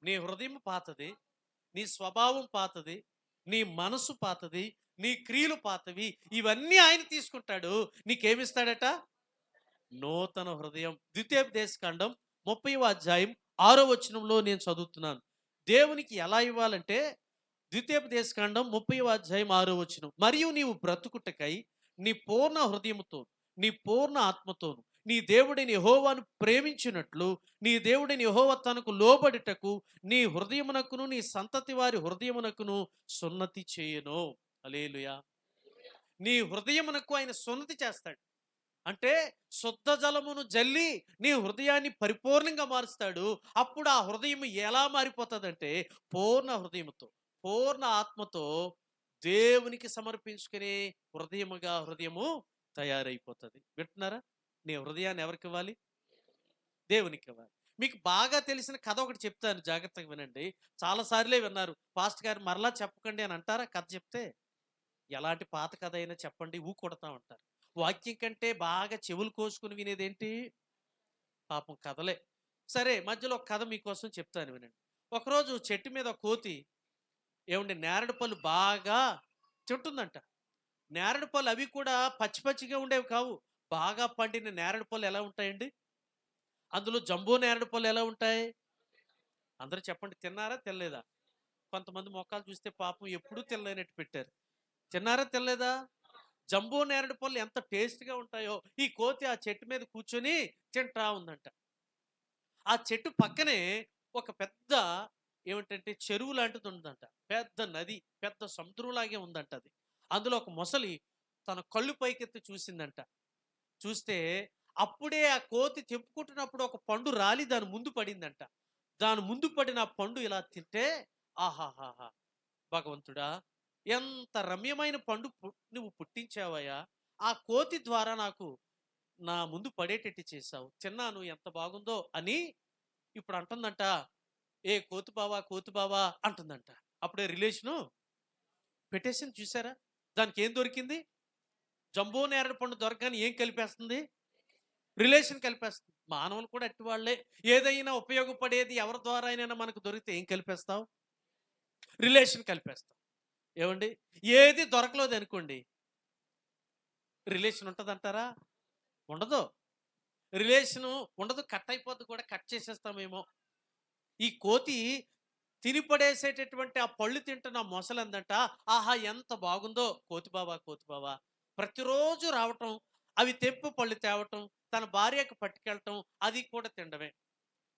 నీ హృదయం పాతది, నీ స్వభావం పాతది, నీ మనసు పాతది, నీ క్రియలు పాతవి. ఇవన్నీ ఆయన తీసుకుంటాడు. నీకేమిస్తాడట? నూతన హృదయం. ద్వితీయోపదేశకాండం 30వ అధ్యాయం 6వ వచనంలో నేను చదువుతున్నాను. దేవునికి ఎలా ఇవ్వాలంటే, ద్వితీయోపదేశకాండం 30వ అధ్యాయం 6వ వచనం, మరియు నీవు బ్రతుకుటకై నీ పూర్ణ హృదయముతో, నీ పూర్ణ ఆత్మతోను, నీ దేవుడిని యెహోవాను ప్రేమించినట్లు నీ దేవుడిని యెహోవా తనకు లోబడుటకు నీ హృదయమునకును నీ సంతతి వారి హృదయమునకును సున్నతి చేయను. హల్లెలూయా. నీ హృదయమునకు ఆయన సున్నతి చేస్తాడు. అంటే శుద్ధ జలమును జల్లి నీ హృదయాన్ని పరిపూర్ణంగా మారుస్తాడు. అప్పుడు ఆ హృదయం ఎలా మారిపోతుందంటే, పూర్ణ హృదయముతో, పూర్ణ ఆత్మతో దేవునికి సమర్పించుకునే హృదయము తయారైపోతుంది. వింటున్నారా? నీ హృదయాన్ని ఎవరికి ఇవ్వాలి? దేవునికి ఇవ్వాలి. మీకు బాగా తెలిసిన కథ ఒకటి చెప్తాను, జాగ్రత్తగా వినండి. చాలాసార్లే విన్నారు. పాస్టర్ గారు మరలా చెప్పకండి అని అంటారా కథ చెప్తే? ఎలాంటి పాత కథ అయినా చెప్పండి ఊకొడతా ఉంటారు. వాక్యం కంటే బాగా చెవులు కోసుకుని వినేదేంటి? పాపం కథలే. సరే, మధ్యలో ఒక కథ మీకోసం చెప్తాను వినండి. ఒకరోజు చెట్టు మీద ఒక కోతి నేరేడు పళ్ళు బాగా తింటుందంట. నేరేడు పళ్ళు అవి కూడా పచ్చి పచ్చిగా ఉండేవి కావు. బాగా పండిన నేరేడు పళ్ళు ఎలా ఉంటాయండి? అందులో జంబో నేరేడు పళ్ళు ఎలా ఉంటాయి? అందరూ చెప్పండి, తిన్నారా తినలేదా? కొంతమంది మొక్కలు చూస్తే పాపం ఎప్పుడూ తినలేనట్టు పెట్టారు. తిన్నారా తినలేదా? జంబో నేరేడు పళ్ళు ఎంత టేస్ట్గా ఉంటాయో, ఈ కోతి ఆ చెట్టు మీద కూర్చొని తింటా ఉందంట. ఆ చెట్టు పక్కనే ఒక పెద్ద చెరువు లాంటిది ఉందంట. పెద్ద నది, పెద్ద సముద్రంలాగే ఉందంట అది. అందులో ఒక మొసలి తన కళ్ళు పైకెత్తి చూసిందంట. చూస్తే అప్పుడే ఆ కోతి తెంపుకుంటున్నప్పుడు ఒక పండు రాలి దాని ముందు పడిందంట. దాని ముందు పడిన ఆ పండు ఇలా తింటే, ఆహాహాహా, భగవంతుడా, ఎంత రమ్యమైన పండు నువ్వు పుట్టించావయ్యా! ఆ కోతి ద్వారా నాకు నా ముందు పడేటట్టు చేశావు. తిన్నాను, ఎంత బాగుందో అని ఇప్పుడు అంటుందంట. ఏ కోతి బావా అంటుందంట. అప్పుడే రిలేషను పెట్టేసింది. చూసారా? దానికి ఏం దొరికింది? జంబో నేరేడు పండు దొరకగానే ఏం కలిపేస్తుంది? రిలేషన్ కలిపేస్తుంది. మానవులు కూడా అట్టి వాళ్ళే. ఏదైనా ఉపయోగపడేది ఎవరి ద్వారా అయినా మనకు దొరికితే ఏం కలిపేస్తావు? రిలేషన్ కలిపేస్తాం. ఏమండి? ఏది దొరకలేదు అనుకోండి, రిలేషన్ ఉంటుందంటారా? ఉండదు. రిలేషను ఉండదు, కట్ అయిపోద్ది కూడా, కట్ చేసేస్తామేమో. ఈ కోతి తిని పడేసేటటువంటి ఆ పళ్ళు తింటున్న మొసలందంట, ఆహా ఎంత బాగుందో కోతి బావా ప్రతిరోజు రావటం, అవి తెంపు పళ్ళు తేవటం, తన భార్యకు పట్టుకెళ్ళటం, అది కూడా తినడమే.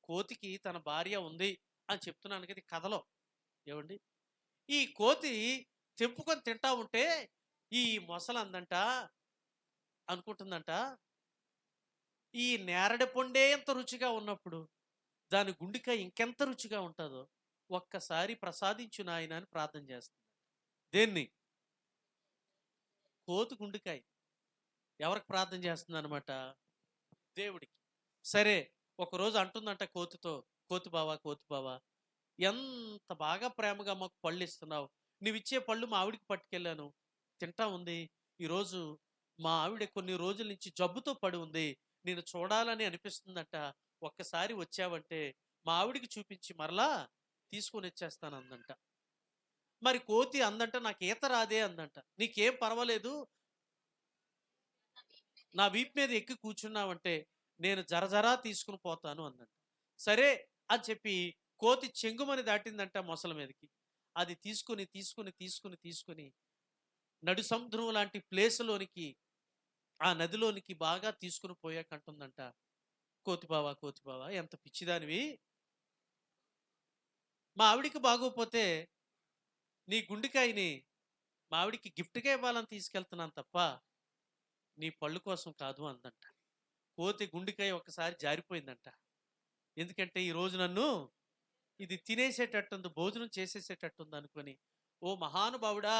కోతికి తన భార్య ఉంది అని చెప్తున్నాను కదా కథలో. ఏమండి? ఈ కోతి తెంపుకొని తింటా ఉంటే ఈ మొసలందంట అనుకుంటుందంట, ఈ నేరడి పండే ఎంత రుచిగా ఉన్నప్పుడు దాని గుండెకాయ ఇంకెంత రుచిగా ఉంటుందో ఒక్కసారి ప్రసాదించు నాయన అని ప్రార్థన చేస్తుంది. దేన్ని? కోతి గుండెకాయ. ఎవరికి ప్రార్థన చేస్తుంది అనమాట? దేవుడికి. సరే, ఒకరోజు అంటుందంట కోతితో, కోతి బావా, ఎంత బాగా ప్రేమగా మాకు పళ్ళు ఇస్తున్నావు. నువ్వు ఇచ్చే పళ్ళు మా ఆవిడికి పట్టుకెళ్ళాను, తింటా ఉంది. ఈరోజు మా ఆవిడ కొన్ని రోజుల నుంచి జబ్బుతో పడి ఉంది, నేను చూడాలని అనిపిస్తుందట. ఒక్కసారి వచ్చావంటే మా ఆవిడికి చూపించి మరలా తీసుకొని వచ్చేస్తాను అందంట. మరి కోతి అందంట, నాకు ఈత రాదే అందంట. నీకేం పర్వాలేదు, నా వీపు మీద ఎక్కి కూర్చున్నావంటే నేను జరజరా తీసుకుని పోతాను అందంట. సరే అని చెప్పి కోతి చెంగుమని దాటిందంట మొసల మీదకి. అది తీసుకుని తీసుకుని తీసుకుని తీసుకుని నడు సముద్రం లాంటి ప్లేసులోనికి, ఆ నదిలోనికి బాగా తీసుకుని పోయాకంటుందంట, కోతిబావా కోతిబావా ఎంత పిచ్చిదానివి, మా ఆవిడికి బాగోపోతే నీ గుండెకాయని మా ఆవిడికి గిఫ్ట్గా ఇవ్వాలని తీసుకెళ్తున్నాను తప్ప నీ పళ్ళు కోసం కాదు అందంట. కోతి గుండెకాయ ఒక్కసారి జారిపోయిందంట. ఎందుకంటే ఈరోజు నన్ను ఇది తినేసేటట్టుంది, భోజనం చేసేసేటట్టుంది అనుకొని, ఓ మహానుభావుడా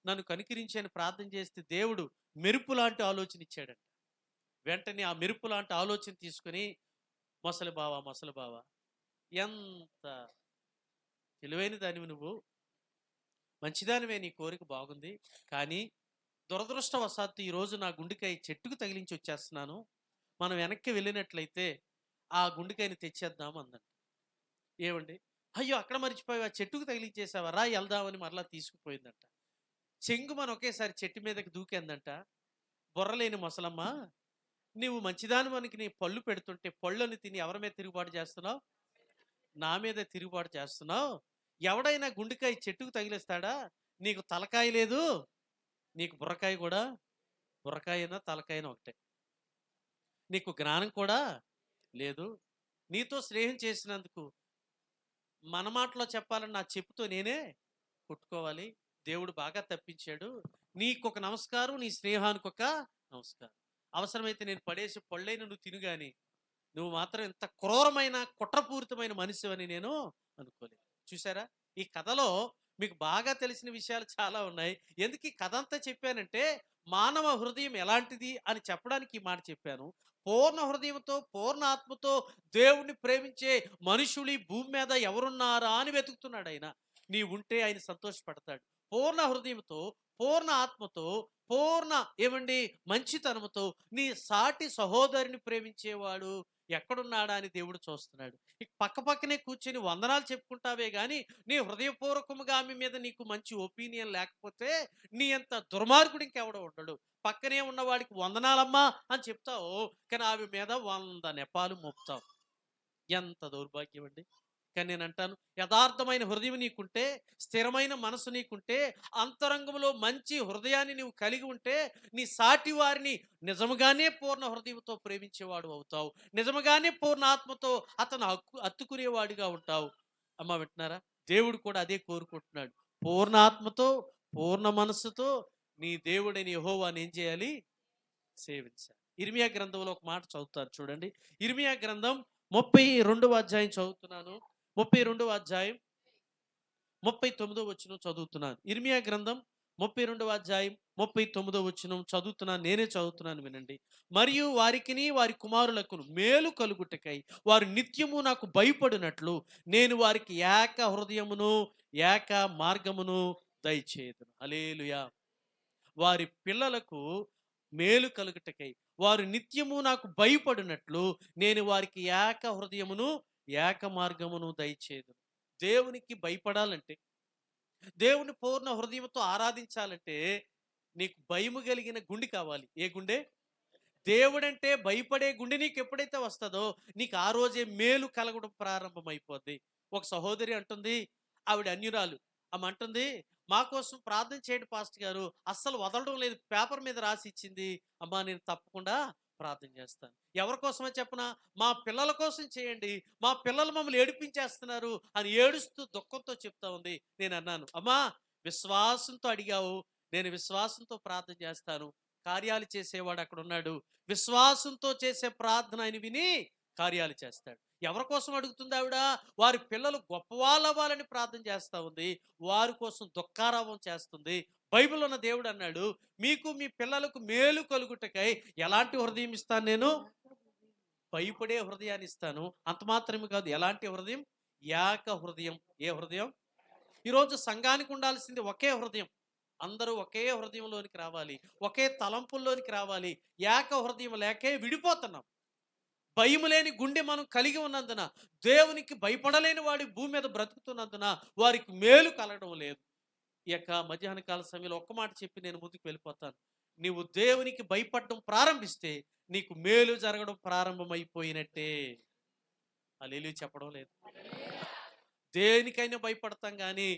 నన్ను కనికరించి అని ప్రార్థన చేస్తే దేవుడు మెరుపు లాంటి ఆలోచన ఇచ్చాడంట. వెంటనే ఆ మెరుపు లాంటి ఆలోచన తీసుకుని, మొసలి బావా మొసలి బావా ఎంత తెలివైన దానివి నువ్వు, మంచిదానివే, నీ కోరిక బాగుంది, కానీ దురదృష్టవశాత్తు ఈరోజు నా గుండెకాయ చెట్టుకు తగిలించి వచ్చేస్తున్నాను, మనం వెనక్కి వెళ్ళినట్లయితే ఆ గుండెకాయని తెచ్చేద్దాం అందంట. ఏమండి, అయ్యో అక్కడ మర్చిపోయావా, చెట్టుకు తగిలించేసావా, రా వెళ్దామని మరలా తీసుకుపోయిందంట. చెంగు మన ఒకేసారి చెట్టు మీదకి దూకేందంట. బుర్రలేని మొసలమ్మ, నువ్వు మంచిదాని మనకి నీ పళ్ళు పెడుతుంటే పళ్ళని తిని ఎవరి మీద తిరుగుబాటు చేస్తున్నావు, నా మీద తిరుగుబాటు చేస్తున్నావు. ఎవడైనా గుండెకాయ చెట్టుకు తగిలిస్తాడా, నీకు తలకాయ లేదు, నీకు బుర్రకాయ కూడా, బుర్రకాయనా తలకాయన ఒకటే, నీకు జ్ఞానం కూడా లేదు. నీతో స్నేహం చేసినందుకు మన మాటలో చెప్పాలని నా చెప్పుతో నేనే కొట్టుకోవాలి. దేవుడు బాగా తప్పించాడు, నీకు ఒక నమస్కారం, నీ స్నేహానికి ఒక నమస్కారం. అవసరమైతే నేను పడేసి పళ్ళైన నువ్వు తిను, కానీ నువ్వు మాత్రం ఇంత క్రూరమైన కుట్రపూరితమైన మనిషి అని నేను అనుకోలేదు. చూసారా, ఈ కథలో మీకు బాగా తెలిసిన విషయాలు చాలా ఉన్నాయి. ఎందుకు ఈ కథ అంతా చెప్పానంటే, మానవ హృదయం ఎలాంటిది అని చెప్పడానికి ఈ మాట చెప్పాను. పూర్ణ హృదయంతో పూర్ణ ఆత్మతో దేవుణ్ణి ప్రేమించే మనుషులు ఈ భూమి మీద ఎవరున్నారా అని వెతుకుతున్నాడు ఆయన. నీ ఉంటే ఆయన సంతోషపడతాడు. పూర్ణ హృదయంతో పూర్ణ ఆత్మతో పూర్ణ ఏమండి మంచితనముతో నీ సాటి సహోదరుని ప్రేమించేవాడు ఎక్కడున్నాడా అని దేవుడు చూస్తున్నాడు. ఇక పక్క పక్కనే కూర్చొని వందనాలు చెప్పుకుంటావే కానీ నీ హృదయపూర్వకముగా ఆమె మీద నీకు మంచి ఒపీనియన్ లేకపోతే నీ అంత దుర్మార్గుడు ఇంకెవడో ఉండడు. పక్కనే ఉన్నవాడికి వందనాలమ్మా అని చెప్తావు, కానీ ఆమె మీద 100 నెపాలు మోపుతావు. ఎంత దౌర్భాగ్యం అండి. కానీ నేను అంటాను, యథార్థమైన హృదయం నీకుంటే, స్థిరమైన మనసు నీకుంటే, అంతరంగంలో మంచి హృదయాన్ని నీవు కలిగి ఉంటే, నీ సాటి వారిని నిజముగానే పూర్ణ హృదయంతో ప్రేమించేవాడు అవుతావు. నిజముగానే పూర్ణ ఆత్మతో అతను హత్తుకునేవాడిగా ఉంటావు. అమ్మ వింటున్నారా, దేవుడు కూడా అదే కోరుకుంటున్నాడు. పూర్ణ ఆత్మతో పూర్ణ మనస్సుతో నీ దేవుడైన యెహోవాని ఏం చేయాలి, సేవించాలి. ఇర్మియా గ్రంథంలో ఒక మాట చదువుతారు చూడండి. ఇర్మియా గ్రంథం 32వ అధ్యాయం చదువుతున్నాను. 32వ అధ్యాయం 39వ వచనం చదువుతున్నాను. ఇర్మియా గ్రంథం 32వ అధ్యాయం 39వ వచనం చదువుతున్నాను, నేనే చదువుతున్నాను వినండి. మరియు వారికిని వారి కుమారులకును మేలు కలుగుటకై వారు నిత్యము నాకు భయపడినట్లు నేను వారికి ఏక హృదయమును ఏక మార్గమును దయచేయుదును. హల్లెలూయా. వారి పిల్లలకు మేలు కలుగుటకై వారు నిత్యము నాకు భయపడినట్లు నేను వారికి ఏక హృదయమును ఏక మార్గమును దయచేయుదును. దేవునికి భయపడాలంటే, దేవుని పూర్ణ హృదయంతో ఆరాధించాలంటే నీకు భయము కలిగిన గుండె కావాలి. ఏ గుండె? దేవుడంటే భయపడే గుండె నీకు ఎప్పుడైతే వస్తుందో నీకు ఆ రోజే మేలు కలగడం ప్రారంభమైపోద్ది. ఒక సహోదరి అంటుంది, ఆవిడ అన్యురాలు, ఆమె అంటుంది, మా కోసం ప్రార్థన చేయండి పాస్టర్ గారు, అస్సలు వదలడం లేదు, పేపర్ మీద రాసి ఇచ్చింది, అమ్మా నేను తప్పకుండా ప్రార్థన చేస్తాను. ఎవరి కోసమో చెప్పనా, మా పిల్లల కోసం చేయండి, మా పిల్లలు మమ్మల్ని ఏడిపించేస్తున్నారు అని ఏడుస్తూ దుఃఖంతో చెప్తా ఉంది. నేను అన్నాను, అమ్మా విశ్వాసంతో అడిగావు, నేను విశ్వాసంతో ప్రార్థన చేస్తాను. కార్యాలు చేసేవాడు అక్కడ ఉన్నాడు. విశ్వాసంతో చేసే ప్రార్థన ఆయన విని కార్యాలు చేస్తాడు. ఎవరి కోసం అడుగుతుంది ఆవిడ? వారి పిల్లలు గొప్పవాళ్ళు అవ్వాలని ప్రార్థన చేస్తూ ఉంది, వారి కోసం దుఃఖారావం చేస్తుంది. బైబిల్ ఉన్న దేవుడు అన్నాడు, మీకు మీ పిల్లలకు మేలు కలుగుటకై ఎలాంటి హృదయం ఇస్తాను నేను? భయపడే హృదయాన్ని ఇస్తాను. అంత మాత్రమే కాదు, ఎలాంటి హృదయం? ఏక హృదయం. ఏ హృదయం? ఈరోజు సంఘానికి ఉండాల్సింది ఒకే హృదయం. అందరూ ఒకే హృదయంలోనికి రావాలి, ఒకే తలంపుల్లోనికి రావాలి. ఏక హృదయం లేకే విడిపోతున్నాం. భయం లేని గుండె మనం కలిగి ఉన్నందున, దేవునికి భయపడలేని వాడి భూమి మీద బ్రతుకుతున్నందున వారికి మేలు కలగడం లేదు. ఈ యొక్క మధ్యాహ్న కాల సమయంలో ఒక్క మాట చెప్పి నేను ముందుకు వెళ్ళిపోతాను. నీవు దేవునికి భయపడడం ప్రారంభిస్తే నీకు మేలు జరగడం ప్రారంభమైపోయినట్టే. హల్లెలూయా చెప్పడం లేదు. దేనికైనా భయపడతాం కానీ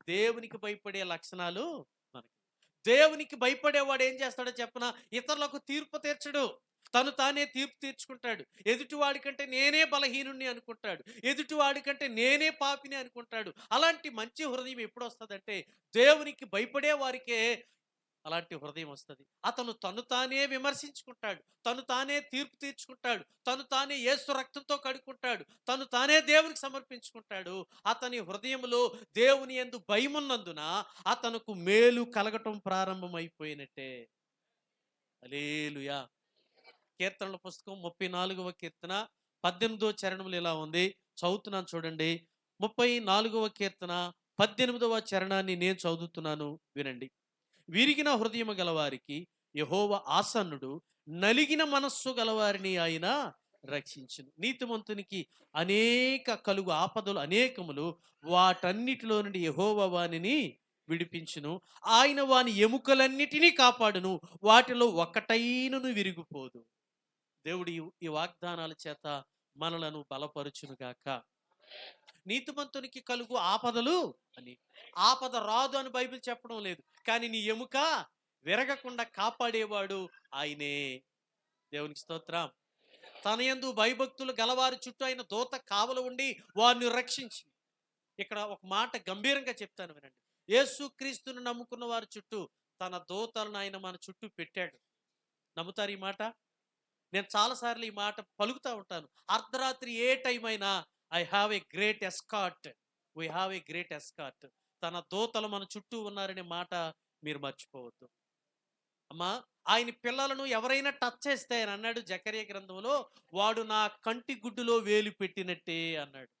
దేవునికి భయపడే లక్షణాలు మనకి. దేవునికి భయపడేవాడు ఏం చేస్తాడో చెప్పనా? ఇతరులకు తీర్పు తీర్చడు, తను తానే తీర్పు తీర్చుకుంటాడు. ఎదుటివాడి కంటే నేనే బలహీనుణ్ణి అనుకుంటాడు, ఎదుటివాడి కంటే నేనే పాపిని అనుకుంటాడు. అలాంటి మంచి హృదయం ఎప్పుడు వస్తుందంటే దేవునికి భయపడే వారికే అలాంటి హృదయం వస్తుంది. అతను తను తానే విమర్శించుకుంటాడు, తను తానే తీర్పు తీర్చుకుంటాడు, తను తానే యేసు రక్తంతో కడుక్కుంటాడు, తను తానే దేవునికి సమర్పించుకుంటాడు. అతని హృదయంలో దేవుని యందు భయమున్నందున అతనుకు మేలు కలగటం ప్రారంభమైపోయినట్టే. హల్లెలూయా. కీర్తనల పుస్తకం 34వ కీర్తన 18వ చరణములు ఇలా ఉంది. చదువుతున్నాను చూడండి. 34వ కీర్తన 18వ చరణాన్ని నేను చదువుతున్నాను, వినండి. విరిగిన హృదయము గలవారికి యెహోవా ఆసన్నుడు, నలిగిన మనస్సు గలవారిని ఆయన రక్షించును. నీతిమంతునికి అనేక కలుగు ఆపదలు అనేకములు, వాటన్నిటిలో నుండి యెహోవా వానిని విడిపించును. ఆయన వాని ఎముకలన్నిటినీ కాపాడును, వాటిలో ఒకటైనను విరిగిపోదు. దేవుడు ఈ వాగ్దానాల చేత మనలను బలపరుచును గాక. నీతిమంతునికి కలుగు ఆపదలు అని, ఆపద రాదు అని బైబిల్ చెప్పడం లేదు, కానీ నీ ఎముక విరగకుండా కాపాడేవాడు ఆయనే. దేవునికి స్తోత్రం. తన యందు భయభక్తులు గలవారి చుట్టూ ఆయన దూత కావలు ఉండి వారిని రక్షించి. ఇక్కడ ఒక మాట గంభీరంగా చెప్తాను, వినండి. యేసుక్రీస్తును నమ్ముకున్న వారి చుట్టూ తన దూతలను ఆయన మన చుట్టూ పెట్టాడు. నమ్ముతారు ఈ మాట? నేను చాలాసార్లు ఈ మాట పలుకుతూ ఉంటాను. అర్ధరాత్రి ఏ టైం అయినా I have a great escort, we have a great escort. తన దూతలు మన చుట్టూ ఉన్నారనే మాట మీరు మర్చిపోవద్దు. అమ్మా, ఆయన పిల్లలను ఎవరైనా టచ్ చేస్తే ఆయన అన్నాడు జకర్యా గ్రంథంలో, వాడు నా కంటి గుడ్డులో వేలు పెట్టినట్టే అన్నాడు.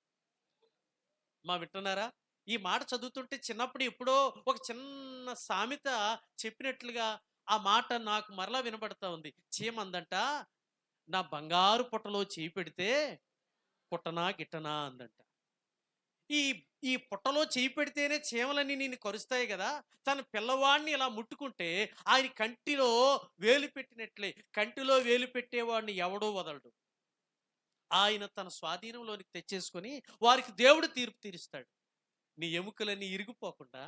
మా వింటున్నారా? ఈ మాట చదువుతుంటే చిన్నప్పుడు ఎప్పుడో ఒక చిన్న సామెత చెప్పినట్లుగా ఆ మాట నాకు మరలా వినబడతా ఉంది. చీమందంట, నా బంగారు పుట్టలో చేయి పెడితే కుట్టనా గిట్టనా అందంట. ఈ ఈ పుట్టలో చేయి పెడితేనే చీమలన్నీ నిన్ను కరుస్తాయి కదా. తన పిల్లవాడిని ఇలా ముట్టుకుంటే ఆయన కంటిలో వేలు పెట్టినట్లే. కంటిలో వేలు పెట్టేవాడిని ఎవడో వదలడు. ఆయన తన స్వాధీనంలోనికి తెచ్చేసుకొని వారికి దేవుడు తీర్పు తీరుస్తాడు. నీ ఎముకలన్నీ ఇరిగిపోకుండా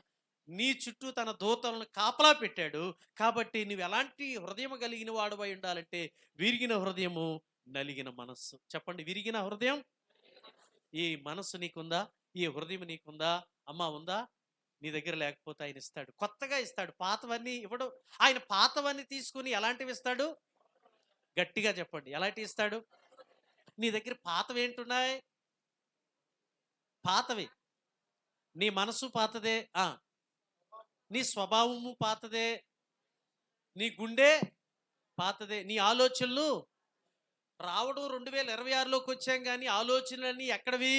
నీ చుట్టూ తన దూతలను కాపలా పెట్టాడు. కాబట్టి నువ్వు ఎలాంటి హృదయం కలిగిన వాడువై ఉండాలంటే విరిగిన హృదయము, నలిగిన మనస్సు. చెప్పండి, విరిగిన హృదయం. ఈ మనస్సు నీకుందా? ఈ హృదయం నీకుందా? అమ్మా ఉందా? నీ దగ్గర లేకపోతే ఆయన ఇస్తాడు, కొత్తగా ఇస్తాడు. పాతవన్నీ ఇవ్వడు. ఆయన పాతవన్నీ తీసుకుని ఎలాంటివి ఇస్తాడు? గట్టిగా చెప్పండి, ఎలాంటివి ఇస్తాడు? నీ దగ్గర పాతవి ఏంటున్నాయి? పాతవి. నీ మనసు పాతదే, నీ స్వభావము పాతదే, నీ గుండె పాతదే, నీ ఆలోచనలు. రావడం 2026లోకి వచ్చాం కానీ ఆలోచనలన్నీ ఎక్కడవి?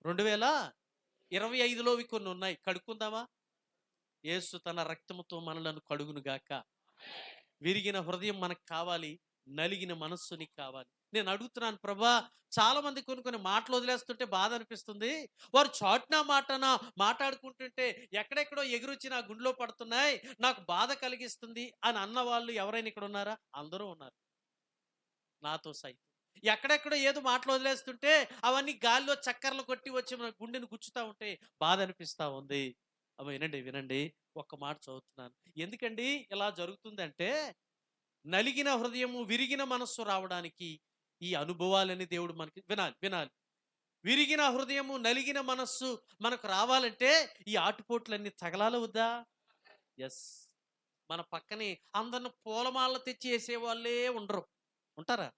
2025లోవి కొన్ని ఉన్నాయి. కడుక్కుందామా? యేసు తన రక్తముతో మనలను కడుగును గాక. విరిగిన హృదయం మనకు కావాలి, నలిగిన మనస్సు నీకు కావాలి. నేను అడుగుతున్నాను, ప్రభా, చాలా మంది కొన్ని మాటలు వదిలేస్తుంటే బాధ అనిపిస్తుంది. వారు చాటున మాటన మాట్లాడుకుంటుంటే ఎక్కడెక్కడో ఎగురొచ్చి నా గుండెలో పడుతున్నాయి, నాకు బాధ కలిగిస్తుంది అని అన్న వాళ్ళు ఎవరైనా ఇక్కడ ఉన్నారా? అందరూ ఉన్నారు, నాతో సైతం. ఎక్కడెక్కడో ఏదో మాటలు వదిలేస్తుంటే అవన్నీ గాలిలో చక్కర్లు కొట్టి వచ్చి మన గుండెని గుచ్చుతా ఉంటే బాధ అనిపిస్తూ ఉంది. అవి వినండి, వినండి, ఒక్క మాట చదువుతున్నాను. ఎందుకండి ఇలా జరుగుతుందంటే, నలిగిన హృదయము, విరిగిన మనస్సు రావడానికి ఈ అనుభవాలని దేవుడు మనకి వినాలి, వినాలి. విరిగిన హృదయము, నలిగిన మనస్సు మనకు రావాలంటే ఈ ఆటుపోట్లన్నీ తగలాల వద్దా? ఎస్. మన పక్కనే అందరిని పూలమాల తెచ్చి వేసేవాళ్ళే ఉండరు, ఉంటారా?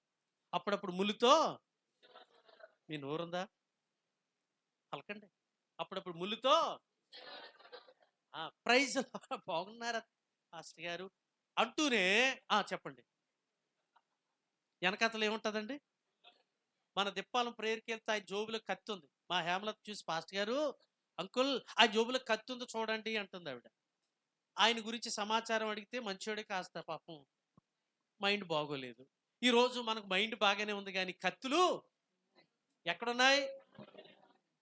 అప్పుడప్పుడు ముళ్ళుతో, మీ నోరుందా? పలకండి. అప్పుడప్పుడు ముళ్ళుతో ప్రైజ్ బాగున్నారా పాస్టర్ గారు అంటూనే చెప్పండి, వెనకతలు ఏముంటుందండి? మన దిప్పాలం ప్రేయర్కి వెళ్తే ఆయన జోబులో కత్తి ఉంది. మా హేమలత చూసి, పాస్టర్ గారు, అంకుల్, ఆ జోబులో కత్తి ఉంది చూడండి అంటుంది ఆవిడ. ఆయన గురించి సమాచారం అడిగితే మంచోడే, కాస్త పాపం మైండ్ బాగోలేదు. ఈరోజు మనకు మైండ్ బాగానే ఉంది కానీ కత్తులు ఎక్కడున్నాయి?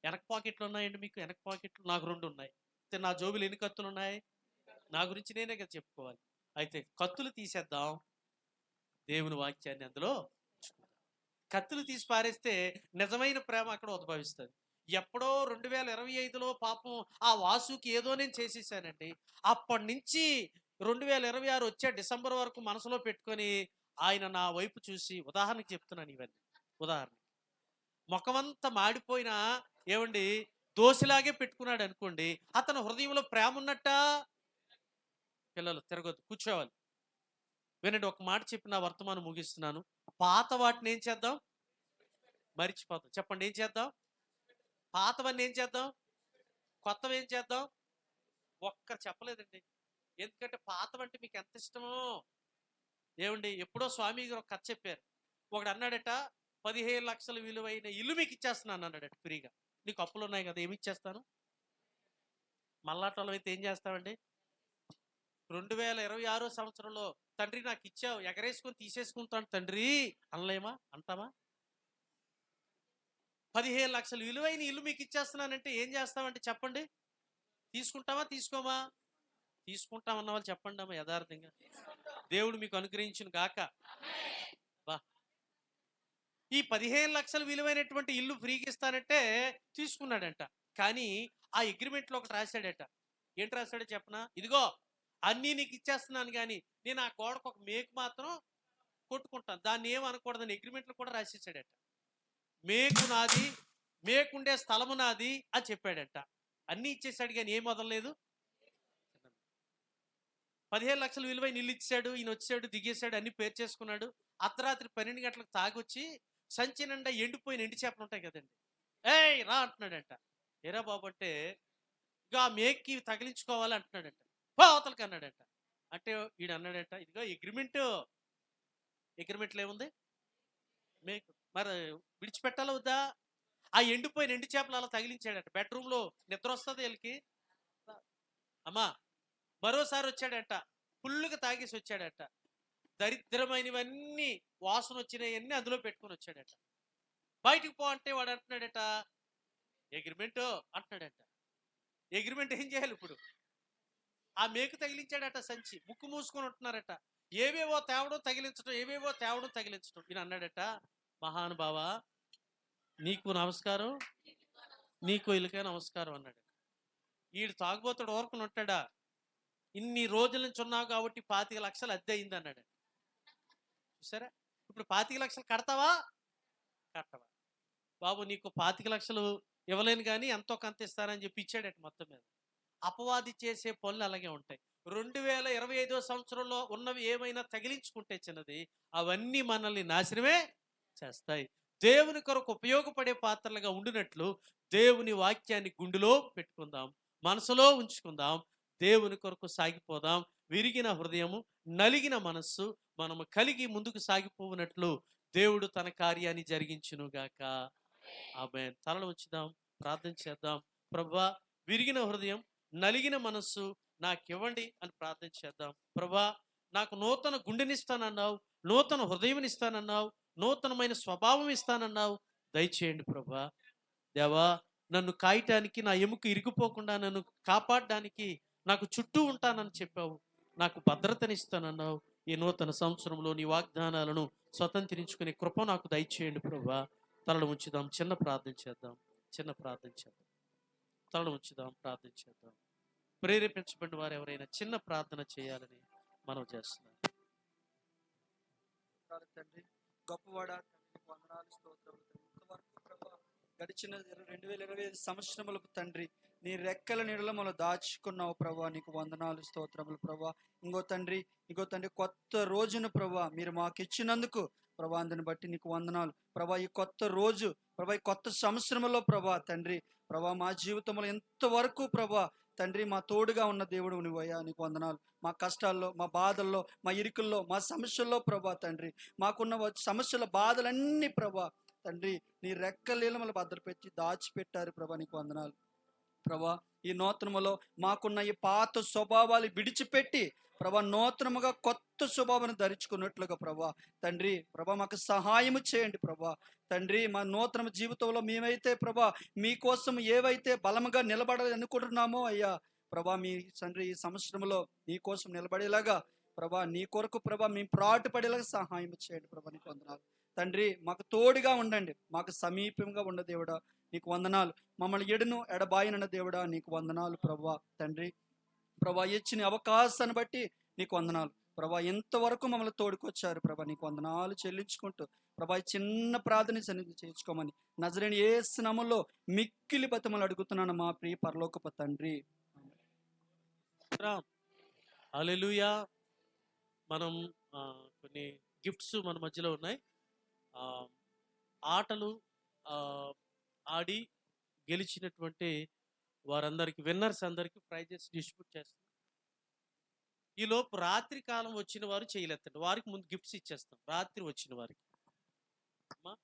వెనక పాకెట్లు ఉన్నాయండి మీకు? వెనక పాకెట్లు నాకు 2 ఉన్నాయి. నా జోబులు ఎన్ని కత్తులు ఉన్నాయి? నా గురించి నేనే కదా చెప్పుకోవాలి. అయితే కత్తులు తీసేద్దాం, దేవుని వాక్యాన్ని అందులో ఉంచుకుందాం. కత్తులు తీసి పారేస్తే నిజమైన ప్రేమ అక్కడ ఉద్భవిస్తుంది. ఎప్పుడో 2025లో పాపం ఆ వాసుకి ఏదో నేను చేసేసానండి. అప్పటి నుంచి 2026 వచ్చే డిసెంబర్ వరకు మనసులో పెట్టుకొని ఆయన నా వైపు చూసి, ఉదాహరణకి చెప్తున్నాను ఇవన్నీ, ఉదాహరణ ముఖమంతా మాడిపోయినా ఏమండి దోశలాగే పెట్టుకున్నాడు అనుకోండి, అతని హృదయంలో ప్రేమ ఉన్నట్టా? పిల్లలు తిరగొద్దు, కూర్చోవాలి. వినండి, ఒక మాట చెప్పి నా వర్తమానం ముగిస్తున్నాను. పాత వాటిని ఏం చేద్దాం? మరిచిపోతాం. చెప్పండి, ఏం చేద్దాం? పాతవన్నీ ఏం చేద్దాం? కొత్తవి ఏం చేద్దాం? ఒక్కరు చెప్పలేదండి. ఎందుకంటే పాతవంటే మీకు ఎంత ఇష్టమో. ఏమండి, ఎప్పుడో స్వామి గారు ఒక కథ చెప్పారు. ఒకడు అన్నాడట, 15 లక్షల విలువైన ఇల్లు మీకు ఇచ్చేస్తున్నాను అన్నాడట ఫ్రీగా. నీకు అప్పులు ఉన్నాయి కదా, ఏమి ఇచ్చేస్తాను? మల్లాటోళ్ళం అయితే ఏం చేస్తామండి? 2026 సంవత్సరంలో తండ్రి నాకు ఇచ్చావు, ఎగరేసుకొని తీసేసుకుంటాను తండ్రి అనలేమా? అంటామా? 15 లక్షల విలువైన ఇల్లు మీకు ఇచ్చేస్తున్నానంటే ఏం చేస్తామంటే చెప్పండి? తీసుకుంటామా తీసుకోమా? తీసుకుంటామన్న వాళ్ళు చెప్పండి అమ్మా యథార్థంగా. దేవుడు మీకు అనుగ్రహించును గాక. బా, ఈ 15 లక్షల విలువైనటువంటి ఇల్లు ఫ్రీగా ఇస్తానంటే తీసుకున్నాడంట. కానీ ఆ అగ్రిమెంట్లో ఒకటి రాశాడట. ఏంటి రాశాడో చెప్పనా? ఇదిగో అన్నీ నీకు ఇచ్చేస్తున్నాను, కానీ నేను ఆ గోడకు ఒక మేకు మాత్రం కొట్టుకుంటాను, దాన్ని ఏమనకూడదని అగ్రిమెంట్లో కూడా రాసేసాడట. మేకు నాది, మేకుండే స్థలము నాది అని చెప్పాడట. అన్నీ ఇచ్చేసాడు కానీ ఏం వదలలేదు. 15 లక్షల విలువైన ఇల్లు ఇచ్చాడు, ఈయన వచ్చాడు, దిగేశాడు, అన్ని పేరు చేసుకున్నాడు. అర్ధరాత్రి 12 గంటలకు తాగొచ్చి సంచి నిండా ఎండిపోయిన ఎండి చేపలు ఉంటాయి కదండి, ఏయ్ రా అంటున్నాడంట. ఏరా బాబు అంటే, ఇక ఆ మేక్కి తగిలించుకోవాలి అంటున్నాడంట. అవతలకి అన్నాడంట. అంటే వీడు అన్నాడంట, ఇదిగో అగ్రిమెంట్లో ఏముంది? మేకు మరి విడిచిపెట్టాలా వద్దా? ఆ ఎండిపోయిన ఎండి చేపలు అలా తగిలించాడట. బెడ్రూమ్లో నిద్ర వస్తుంది వీళ్ళకి. అమ్మా, మరోసారి వచ్చాడట, ఫుల్గా తాగేసి వచ్చాడట. దరిద్రమైనవన్నీ వాసన వచ్చినాయన్నీ అందులో పెట్టుకుని వచ్చాడట. బయటికి పో అంటే వాడు అంటున్నాడట, అగ్రిమెంట్ అంటున్నాడట. అగ్రిమెంట్ ఏం చేయాలి ఇప్పుడు? ఆ మేకు తగిలించాడట సంచి, ముక్కు మూసుకొని ఉంటున్నారట. ఏవేవో తేవడం తగిలించడం. ఈయన అన్నాడట, మహానుభావ నీకు నమస్కారం, నీకు ఇల్లుకే నమస్కారం అన్నాడు. వీడు తాగుబోతాడు ఓర్కుని ఉంటాడా? ఇన్ని రోజుల నుంచి ఉన్నావు కాబట్టి 25 లక్షలు అద్దె అయింది అన్నాడు. చూసారా? ఇప్పుడు 25 లక్షలు కడతావా? కట్టవా? బాబు నీకు 25 లక్షలు ఇవ్వలేను కానీ ఎంతో కొంత ఇస్తానని చెప్పి ఇచ్చాడట. మొత్తం మీద అపవాది చేసే పనులు అలాగే ఉంటాయి. 2025 సంవత్సరంలో ఉన్నవి ఏమైనా తగిలించుకుంటే చిన్నది, అవన్నీ మనల్ని నాశనమే చేస్తాయి. దేవుని కొరకు ఉపయోగపడే పాత్రలుగా ఉండినట్లు దేవుని వాక్యాన్ని గుండెలో పెట్టుకుందాం, మనసులో ఉంచుకుందాం, దేవుని కొరకు సాగిపోదాం. విరిగిన హృదయము, నలిగిన మనస్సు మనము కలిగి ముందుకు సాగిపోవునట్లు దేవుడు తన కార్యాన్ని జరిగించునుగాక. ఆమేన్. తలలు ఉంచుదాం, ప్రార్థన చేద్దాం. ప్రభువా, విరిగిన హృదయం, నలిగిన మనస్సు నాకివ్వండి అని ప్రార్థన చేద్దాం. ప్రభువా, నాకు నూతన గుండెనిస్తానన్నావు, నూతన హృదయం ఇస్తానన్నావు, నూతనమైన స్వభావం ఇస్తానన్నావు. దయచేయండి ప్రభువా. దేవా, నన్ను కాయటానికి, నా ఎముక ఇరిగిపోకుండా నన్ను కాపాడడానికి నాకు చుట్టూ ఉంటానని చెప్పావు. నాకు భద్రతనిస్తానన్నావు. ఈ నూతన సంవత్సరంలో నీ వాగ్దానాలను స్వతంత్రించుకునే కృప నాకు దయచేయండి ప్రభువా. తలలు ఉంచుదాం, చిన్న ప్రార్థన చేద్దాం. తలలు ఉంచుదాం, ప్రార్థన చేద్దాం. ప్రేరేపించబడిన వారు ఎవరైనా చిన్న ప్రార్థన చేయాలని మనం చేస్తున్నాం. తండ్రి, గొప్పవాడ తండ్రి, వందనాలు, స్తోత్రాలు. ఇంతవరకు ప్రభా గడిచిన 2025 సంవత్సరములకు తండ్రి నీ రెక్కల నీడలో మనం దాచుకున్నావు ప్రభా. నీకు వందనాలు, స్తోత్రములు ప్రభా. ఇంకో తండ్రి కొత్త రోజును ప్రభా మీరు మాకు ఇచ్చినందుకు ప్రభా, అందుని బట్టి నీకు వందనాలు ప్రభా. ఈ కొత్త రోజు ప్రభా, ఈ కొత్త సంవత్సరంలో ప్రభా తండ్రి ప్రభా, మా జీవితంలో ఎంతవరకు ప్రభా తండ్రి మా తోడుగా ఉన్న దేవుడు నువ్వయ్యా. నీకు వందనాలు. మా కష్టాల్లో, మా బాధల్లో, మా ఇరుకుల్లో, మా సమస్యల్లో ప్రభా తండ్రి, మాకున్న సమస్యల బాధలన్నీ ప్రభా తండ్రి నీ రెక్కలీల మళ్ళీ భద్రపెట్టి దాచిపెట్టారు ప్రభా. నీకు వందనాలు ప్రభా. ఈ నూతనములో మాకున్న ఈ పాత స్వభావాలు విడిచిపెట్టి ప్రభా నూతనముగా కొత్త స్వభావాన్ని ధరించుకున్నట్లుగా ప్రభా తండ్రి ప్రభా మాకు సహాయము చేయండి ప్రభా తండ్రి. మా నూతన జీవితంలో మేమైతే ప్రభా మీకోసం ఏవైతే బలముగా నిలబడాలి అనుకుంటున్నామో అయ్యా ప్రభా, మీ తండ్రి ఈ సంవత్సరంలో నీ కోసం నిలబడేలాగా ప్రభా నీ కొరకు ప్రభా మేము ప్రాటుపడేలాగా సహాయం చేయండి ప్రభా, నీకు వందనాలు తండ్రి. మాకు తోడుగా ఉండండి, మాకు సమీపంగా ఉన్న దేవుడా నీకు వందనాలు. మమ్మల్ని ఎడును ఎడబాయినన్న దేవుడా నీకు వందనాలు ప్రభా తండ్రి. ప్రభా ఇచ్చిన అవకాశాన్ని బట్టి నీకు వందనాలు ప్రభా. ఎంతవరకు మమ్మల్ని తోడుకొచ్చారు ప్రభా, నీకు వందనాలు చెల్లించుకుంటూ ప్రభా ఈ చిన్న ప్రార్థన సన్నిధి చేయించుకోమని నజరేని యేసు నామములో మిక్కిలి బతిమలు అడుగుతున్నాను మా ప్రియ పరలోకపు తండ్రి. హల్లెలూయా. మనం కొన్ని గిఫ్ట్స్ మన మధ్యలో ఉన్నాయి. ఆటలు ఆడి గెలిచినటువంటి వారందరికి, విన్నర్స్ అందరికి ప్రైజెస్ డిస్ట్రిబ్యూట్ చేస్తాం. ఈ లోపు రాత్రి కాలం వచ్చిన వారు చేయలేదండి, వారికి ముందు గిఫ్ట్స్ ఇచ్చేస్తాం. రాత్రి వచ్చిన వారికి అమ్మా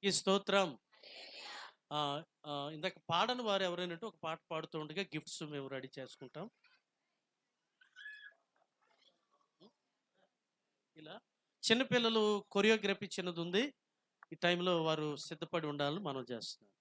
ఈ స్తోత్రం. ఇందాక పాడని వారు ఎవరైనా ఒక పాట పాడుతూ ఉండగా గిఫ్ట్స్ మేము రెడీ చేసుకుంటాం. ఇలా చిన్నపిల్లలు కొరియోగ్రఫీ చిన్నది ఉంది, ఈ టైంలో వారు సిద్ధపడి ఉండాలని మనం చేస్తున్నాం.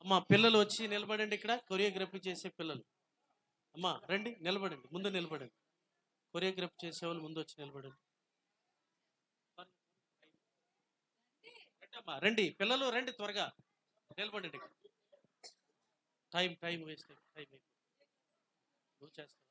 అమ్మా పిల్లలు వచ్చి నిలబడండి, ఇక్కడ కొరియోగ్రఫీ చేసే పిల్లలు. అమ్మా రండి, నిలబడండి, ముందు నిలబడండి. కొరియోగ్రఫీ చేసే వాళ్ళు ముందు వచ్చి నిలబడండి. అమ్మా రండి, పిల్లలు రండి, త్వరగా నిలబడండి. టైం వేస్ట్ టైం నువ్వు చేస్తావు.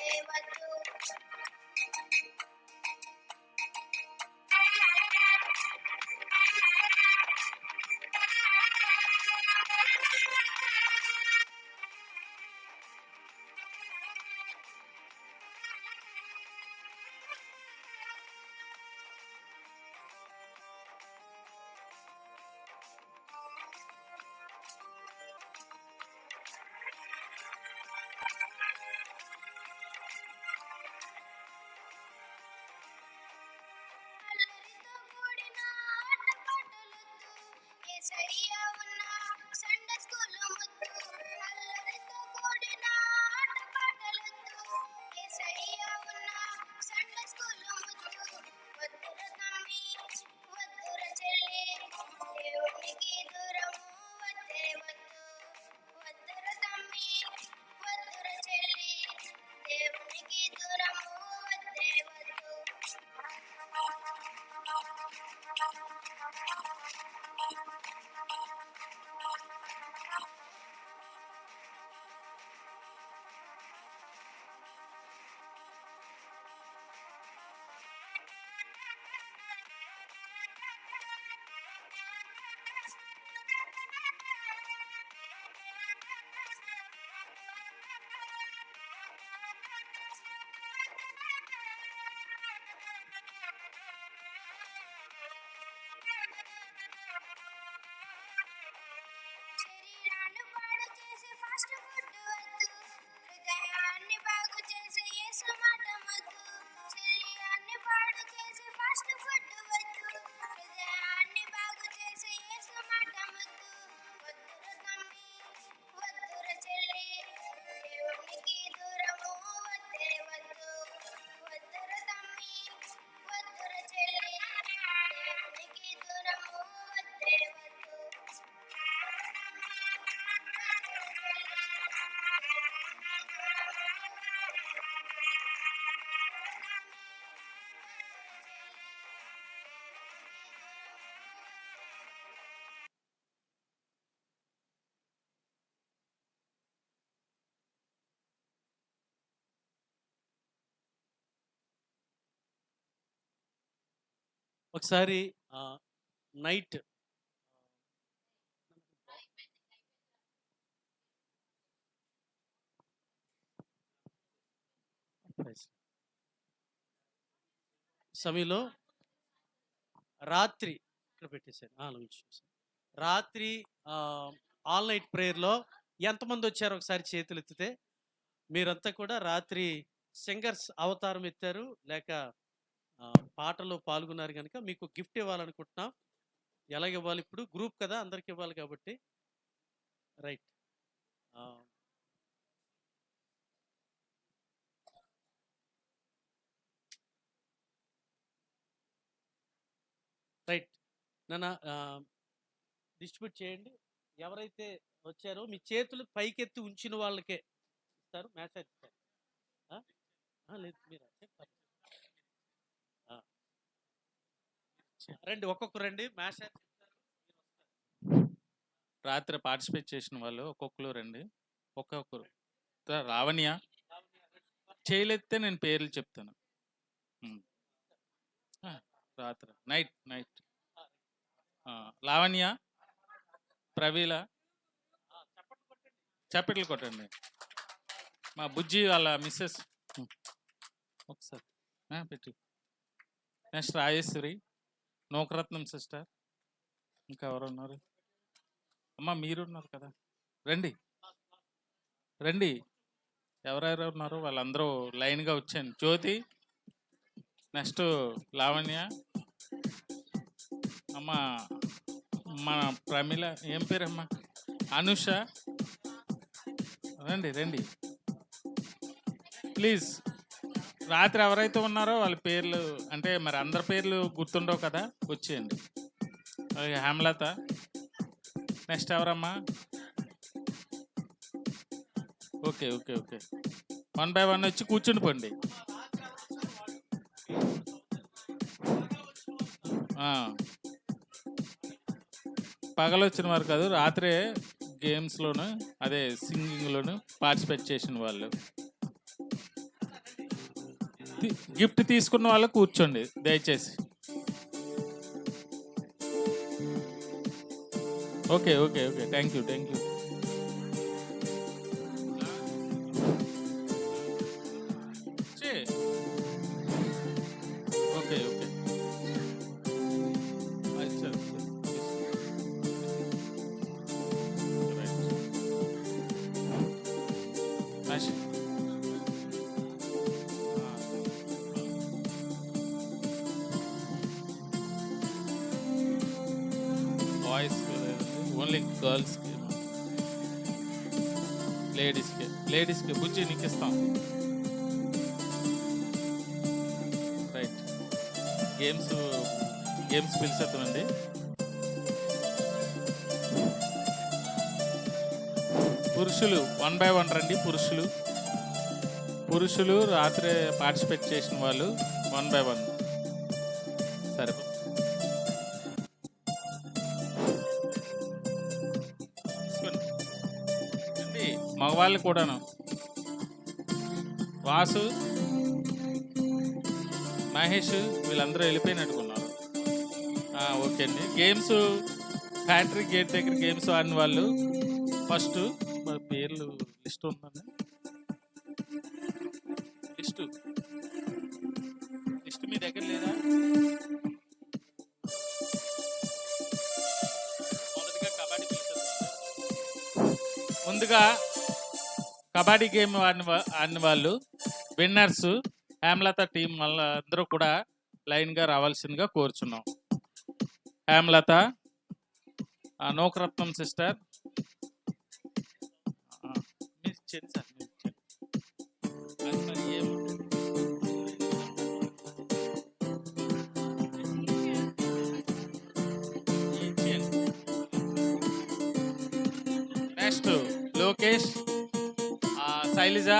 వద్దే వద్దు. అల్లరితో కూడిన ఆటపాటలొద్దు, యేసయ్య ఉన్న సండే స్కూల్ ముద్దు. అల్లరితో కూడిన ఆటపాటలొద్దు, యేసయ్య ఉన్న సండే స్కూల్ ముద్దు. వద్దుర తమ్మి, వద్దుర చెల్లి, దేవునికి దూరము వద్దే వద్దు. వద్దుర తమ్మి, వద్దుర చెల్లి, దేవునికి దూరము వద్దే వద్దు. శరీరాన్ని పాడు చేసే ఫాస్ట్ ఫుడ్ వద్దు, హృదయాన్ని బాగు చేసే యేసు మాట వద్దు. శరీరాన్ని పాడు చేసే ఫాస్ట్ ఫుడ్ వద్దు, హృదయాన్ని బాగు చేసే యేసు మాట వద్దు. వద్దుర తమ్మి, వద్దుర చెల్లి, దేవునికి దూరము వద్దే వద్దు. వద్దుర తమ్మి, వద్దుర చెల్లి, దేవునికి దూరము వద్దే వద్దు. ఒకసారి నైట్ సమయంలో రాత్రి ఇక్కడ పెట్టేశారు రాత్రి ఆల్ నైట్ ప్రేయర్లో ఎంతమంది వచ్చారు ఒకసారి చేతులు ఎత్తితే. మీరంతా కూడా రాత్రి సింగర్స్ అవతారం ఎత్తారు లేక పాటలో పాల్గొన్నారు కనుక మీకు గిఫ్ట్ ఇవ్వాలనుకుంటున్నాం. ఎలాగ ఇవ్వాలి, ఇప్పుడు గ్రూప్ కదా అందరికి ఇవ్వాలి కాబట్టి రైట్. రైట్ నాన్న, డిస్ట్రిబ్యూట్ చేయండి. ఎవరైతే వచ్చారో మీ చేతులు పైకెత్తి ఉంచిన వాళ్ళకే ఇస్తారు. మ్యాసేజ్ ఇస్తారు. లేదు మీరు చెప్తారు. రండి, ఒక్కొక్కరు రండి. మ్యాసేజ్ రాత్రి పార్టిసిపేట్ చేసిన వాళ్ళు ఒక్కొక్కరు రండి. ఒక్కొక్కరు రావణ్య చేయలేస్తే నేను పేర్లు చెప్తాను. రాత్రి నైట్ నైట్ లావణ్య, ప్రవీల చప్పట్లు కొట్టండి. మా బుజ్జి వాళ్ళ మిస్సెస్ ఒకసారి పెట్టి. నెక్స్ట్ రాజేశ్వరి, నూకరత్నం సిస్టర్, ఇంకా ఎవరు ఉన్నారు అమ్మ? మీరున్నారు కదా, రండి రండి. ఎవరెవరు ఉన్నారు వాళ్ళందరూ లైన్గా వచ్చాను. జ్యోతి, నెక్స్ట్ లావణ్య, అమ్మ మన ప్రమిళ, ఏం పేరమ్మా, అనుష, రండి రండి ప్లీజ్. రాత్రి ఎవరైతే ఉన్నారో వాళ్ళ పేర్లు, అంటే మరి అందరి పేర్లు గుర్తుండవు కదా, వచ్చేయండి. హేమలత, నెక్స్ట్ ఎవరమ్మా? ఓకే ఓకే ఓకే, 1 by 1 వచ్చి కూర్చుని పోండి. పగలొచ్చిన వారు కాదు, రాత్రే గేమ్స్లోను అదే సింగింగ్లోను పార్టిసిపేట్ చేసిన వాళ్ళు. గిఫ్ట్ తీసుకున్న వాళ్ళు కూర్చోండి దయచేసి. Okay okay okay, thank you thank you. Okay okay, అచ్చా రైట్. బాయ్స్ ఓన్లీ గర్ల్స్కి, లేడీస్కి బుజ్జి నీకు ఇస్తాం. రైట్, గేమ్స్ పిలిచేద్దామండి. పురుషులు 1 by 1 రండి. పురుషులు రాత్రి పార్టిసిపేట్ చేసిన వాళ్ళు 1 by 1. సరే, మగవాళ్ళు కూడాను. వాసు, మహేష్ వీళ్ళందరూ వెళ్ళిపోయినట్టుకున్నారు. ఓకే అండి. గేమ్స్ ఫ్యాక్టరీ గేట్ దగ్గర గేమ్స్ ఆడిన వాళ్ళు ఫస్ట్ పేర్లు లిస్ట్ ఉందండి. లిస్ట్ మీ దగ్గర లేదా? మొదటిగా కబడ్డీ ముందుగా కబడ్డీ గేమ్ ఆడిన వాళ్ళు విన్నర్స్ హేమలత టీం వల్ల అందరూ కూడా లైన్గా రావాల్సిందిగా కోరుచున్నాం. హేమలత, నోకరత్నం సిస్టర్, నెక్స్ట్ లోకేష్, శైలజ,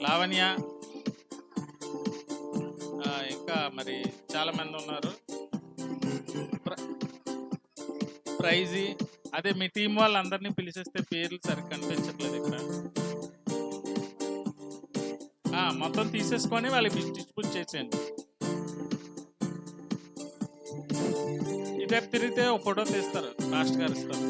లావణ్య, ఇంకా మరి చాలా మంది ఉన్నారు. ప్రైజీ, అదే మీ టీం వాళ్ళందరినీ పిలిచేస్తే పేర్లు సరిగ్గా కనిపించట్లేదు ఇక్కడ. మొత్తం తీసేసుకొని వాళ్ళకి డిస్ట్రిబ్యూట్ చేసేయండి. ఇదే తిరిగితే ఒక ఫోటో తీస్తారు, లాస్ట్ గారు ఇస్తారు.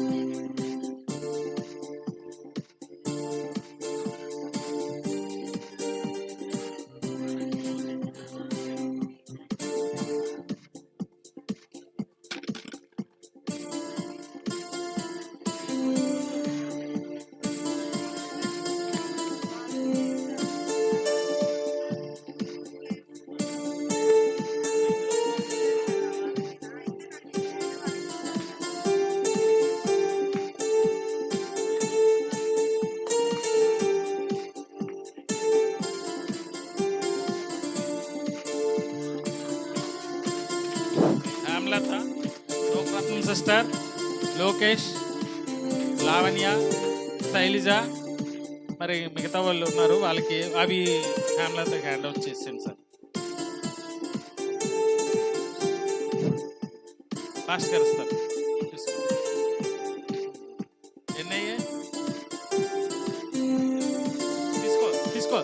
హేమలత, నోకరత్నం సిస్టర్, లోకేష్, లావణ్య, శైలజ, మరి మిగతా వాళ్ళు ఉన్నారు. వాళ్ళకి అవి హేమలతకి హ్యాండ్ అవుట్ చేసాను సార్. ఫాస్ట్ గారు ఇస్తారు. ఎన్నయ్యే తీసుకో.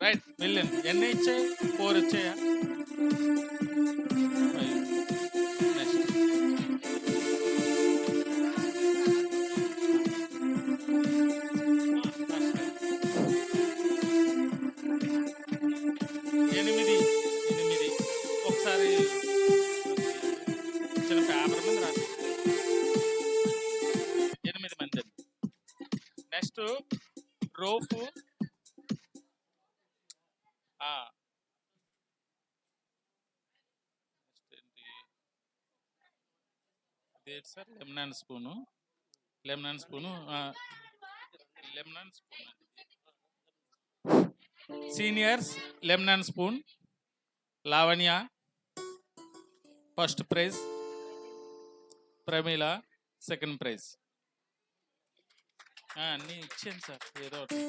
రైట్, వెళ్ళండి. ఎన్ని ఇచ్చాయి? 4 వచ్చాయా? ఎనిమిది. ఒకసారి చిన్న పేపర్ మీద రాసి 8 మంది. Next rope, sir lemon spoon. Seniors lemon spoon. Lavanya first prize, Pramila second prize. అన్నీ ఇచ్చాను సార్, ఏదో ఒకటి.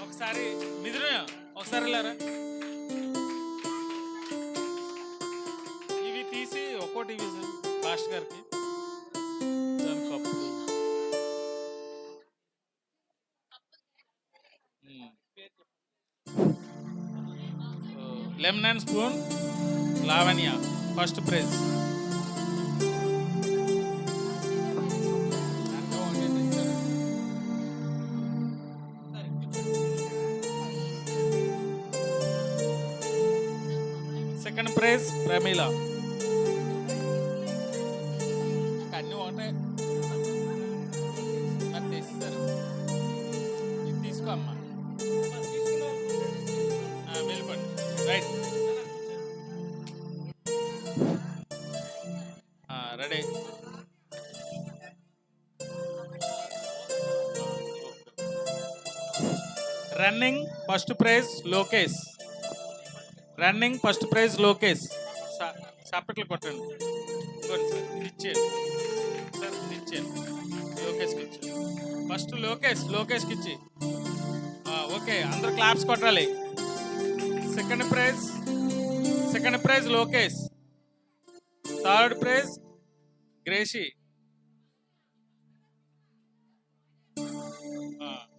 ఒకసారి మిథున ఒకసారి వెళ్ళారా? ఇవి తీసి ఒక్కోటి ఇవి ఫాస్ట్ గారికి. Lemon and spoon Lavanya first prize. Second praise Pramila. అన్నీ ఒకటే మరి తెస్తారు. ఇది తీసుకో అమ్మా. వెళ్ళిపోండి. Right, ready. Running first prize Lokesh. Running first prize Lokesh. చప్పట్లు కొట్టండి. ఇదిగోండి సార్, ఇది ఇచ్చేయండి సార్, ఇది ఇచ్చేయండి. లోకేష్కి ఇచ్చి ఫస్ట్ లోకేష్కి ఇచ్చి. ఓకే, అందరూ క్లాప్స్ కొట్టాలి. Second prize Lokesh. Third prize Gracy.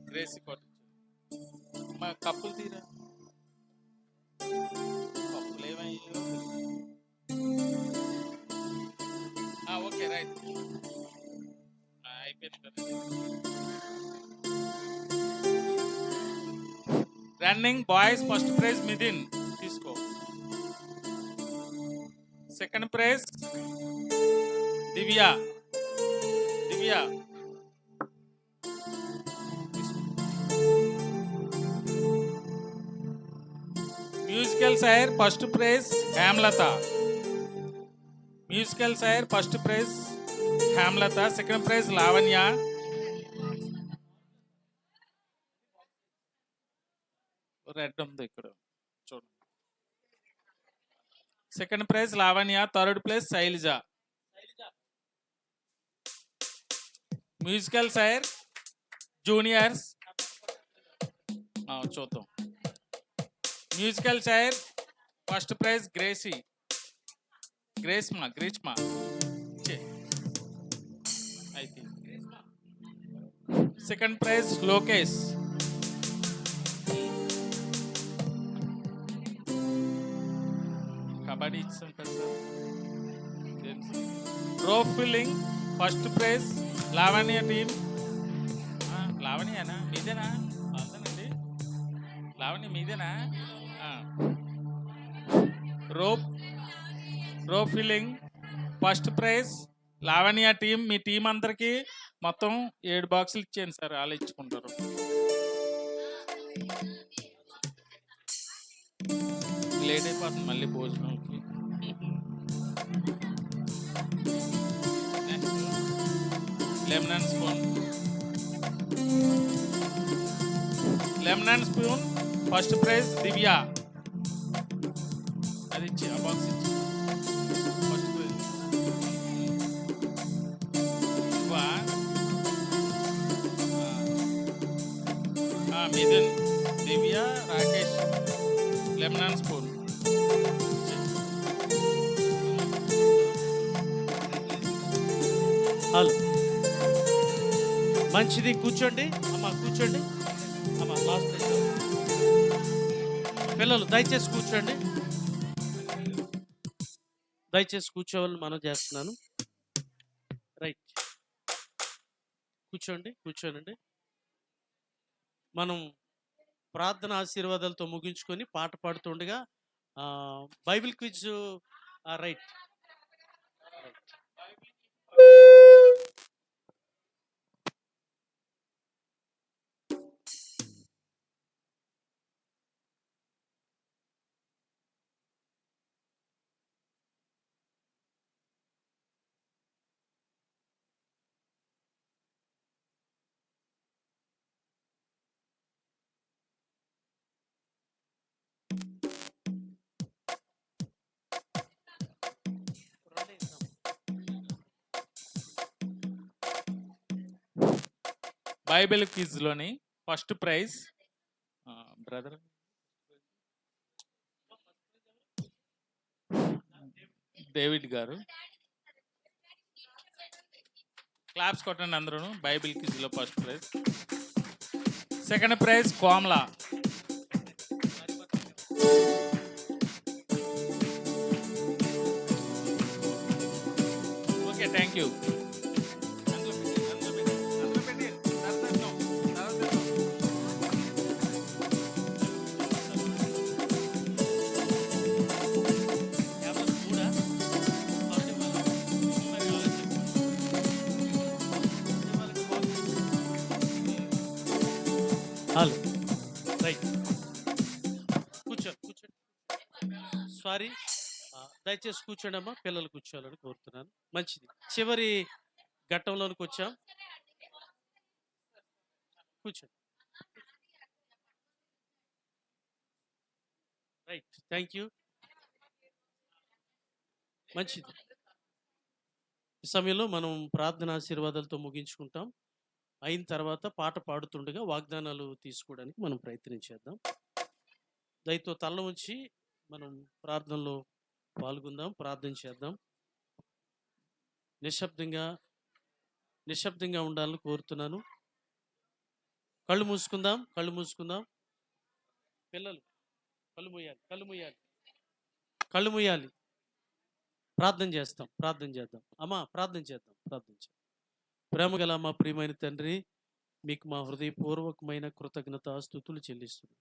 Gracy కొట్టు. మా కప్పులు తీరా, కప్పులు ఏమయ్యో. ఓకే రైట్, అయిపోయింది కదా. Running boys first prize Mithun తీసుకో. Second prize Divya. Musical chair first prize Hemalatha. Second prize Lavanya. Red ఉంది ఇక్కడ చూడండి. Second prize Lavanya. Third place Sailaja. Musical chair juniors చూద్దాం. Musical chair first prize Greeshma. Second prize Lokesh. Kabaddi ఇచ్చాం కదా sir. Rope filling first prize Lavanya team. లావణ్యనా మీదేనా? అవునండి, లావణ్య మీదేనా? Rope filling first prize Lavanya team. మీ టీం అందరికి మొత్తం 7 బాక్సులు ఇచ్చేయండి సార్, వాళ్ళు ఇచ్చుకుంటారు. లేట్ అయిపోతుంది మళ్ళీ భోజనంకి. Lemon and spoon first prize Divya. అది ఇచ్చి ఆ బాక్స్ ఇచ్చి first prize. Mithun, Divya, Rakesh lemon and spoon. Hello, మంచిది. కూర్చోండి అమ్మా, కూర్చోండి అమ్మా. లాస్ట్ పిల్లలు దయచేసి కూర్చోండి. దయచేసి కూర్చోవాలని మనం చేస్తున్నాను. రైట్, కూర్చోనండి. మనం ప్రార్థన ఆశీర్వాదాలతో ముగించుకొని పాట పాడుతుండగా బైబిల్ క్విజ్. రైట్, బైబిల్ క్విజ్లోని first prize brother David garu. Claps కొట్టండి అందరూ. బైబిల్ క్విజ్లో first prize. Second prize Komala. Okay, thank you. అందులో పెట్టి తర్వాత తిందాం. యాభై మూడా? వాళ్ళకి ఇవ్వాలా? మరి వాళ్ళకి వాళ్ళకి హలో, రైట్. కూర్చోండి. సారీ, దయచేసి కూర్చోండి అమ్మా. పిల్లలు కూర్చోవాలని కోరుతున్నాను. మంచిది. చివరి ఘట్టంలోనికి వచ్చాం. కూర్చోండి. Right, thank you. మంచిది. ఈ సమయంలో మనం ప్రార్థన ఆశీర్వాదాలతో ముగించుకుంటాం. అయిన తర్వాత పాట పాడుతుండగా వాగ్దానాలు తీసుకోవడానికి మనం ప్రయత్నం చేద్దాం. దయతో తల్ల ఉంచి మనం ప్రార్థనలో పాల్గొందాం, ప్రార్థన చేద్దాం. నిశ్శబ్దంగా ఉండాలని కోరుతున్నాను. కళ్ళు మూసుకుందాం. పిల్లలు కళ్ళు మూయాలి. ప్రార్థన చేద్దాం. అమ్మా, ప్రార్థన చేద్దాం. ప్రేమ గల మా ప్రియమైన తండ్రి, మీకు మా హృదయపూర్వకమైన కృతజ్ఞత స్తుతులు చెల్లిస్తున్నాం.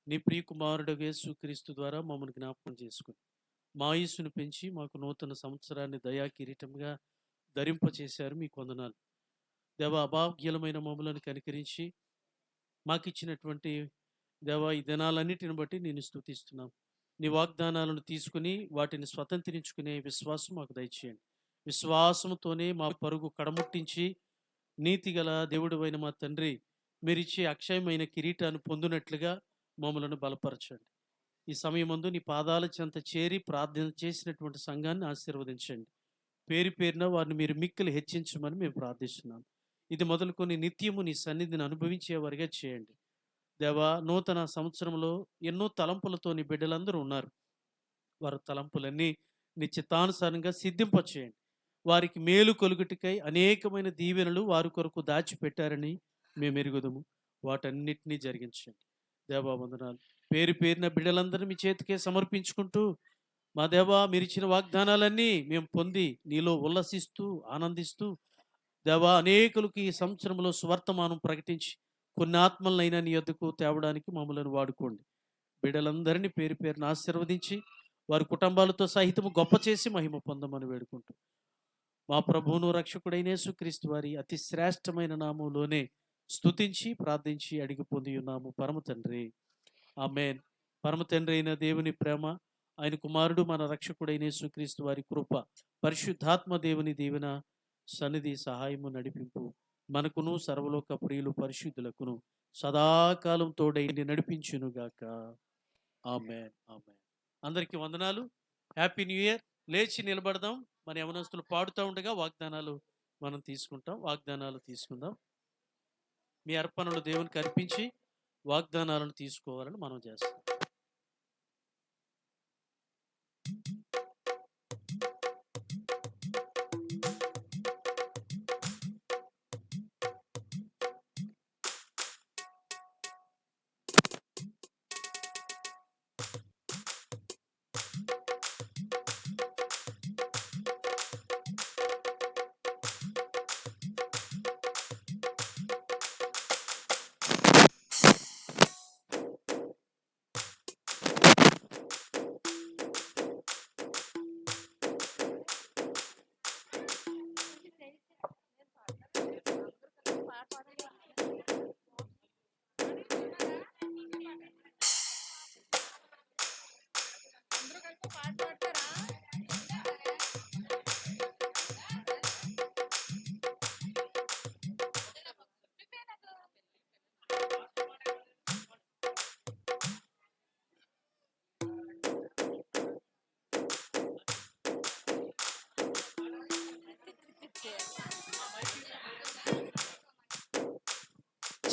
నీ ప్రియ కుమారుడు యేసుక్రీస్తు ద్వారా మమ్మల్ని జ్ఞాపకం చేసుకుని మా ఆయుస్సును పెంచి మాకు నూతన సంవత్సరాన్ని దయా కిరీటంగా ధరింపచేశారు. మీకు వందనాలు దేవా. అభాగ్యులమైన మమ్మలను కనికరించి మాకిచ్చినటువంటి దేవా ఈ దినాలన్నిటిని బట్టి నేను స్తుతిస్తున్నాం. నీ వాగ్దానాలను తీసుకుని వాటిని స్వతంత్రించుకునే విశ్వాసం మాకు దయచేయండి. విశ్వాసంతోనే మా పరుగు కడముట్టించి నీతిగల దేవుడైన మా తండ్రి, మీరిచ్చే అక్షయమైన కిరీటాన్ని పొందినట్లుగా మమ్మలను బలపరచండి. ఈ సమయమందు నీ పాదాల చెంత చేరి ప్రార్థన చేసినటువంటి సంఘాన్ని ఆశీర్వదించండి. పేరున వారిని మీరు మిక్కిలి హెచ్చించమని మేము ప్రార్థిస్తున్నాం. ఇది మొదలుకొని నిత్యము నీ సన్నిధిని అనుభవించేవారిగా చేయండి దేవా. నూతన సంవత్సరంలో ఎన్నో తలంపులతో నీ బిడ్డలందరూ ఉన్నారు. వారి తలంపులన్నీ నీ చిత్తానుసారంగా సిద్ధింపచేయండి. వారికి మేలు కొలుగుటికై అనేకమైన దీవెనలు వారి కొరకు దాచిపెట్టారని మేము ఎరుగుదము. వాటన్నిటినీ జరిగించండి దేవా. వందనాలు. పేరున బిడ్డలందరూ మీ చేతికే సమర్పించుకుంటూ మా దేవా, మీరు ఇచ్చిన వాగ్దానాలన్నీ మేము పొంది నీలో ఉల్లసిస్తూ ఆనందిస్తూ దేవా, అనేకులకు ఈ సంవత్సరంలో సువర్తమానం ప్రకటించి కొన్ని ఆత్మలనైనా నీ యొద్దకు తేవడానికి మమ్మల్ని వాడుకోండి. బిడ్డలందరినీ పేరున ఆశీర్వదించి వారి కుటుంబాలతో సహితము గొప్ప చేసి మహిమ పొందమని వేడుకుంటూ మా ప్రభువును రక్షకుడైన యేసుక్రీస్తు వారి అతి శ్రేష్టమైన నామంలోనే స్తుతించి ప్రార్థించి అడిగి పొంది ఉన్నాము పరమ తండ్రి. ఆమేన్. పరమ తండ్రి అయిన దేవుని ప్రేమ, ఆయన కుమారుడు మన రక్షకుడైన యేసుక్రీస్తు వారి కృప, పరిశుద్ధాత్మ దేవుని దీవెన, సన్నిధి, సహాయము, నడిపింపు మనకును సర్వలోక ప్రియులు పరిశుద్ధులకును సదాకాలం తోడైండి నడిపించునుగాక. ఆమేన్. అందరికీ వందనాలు. Happy new year. లేచి నిలబడదాం. మన యవనస్తులు పాడుతూ ఉండగా వాగ్దానాలు మనం తీసుకుందాం. మీ అర్పణలు దేవునికి అర్పించి వాగ్దానాలను తీసుకోవాలని మనం చేస్తాం.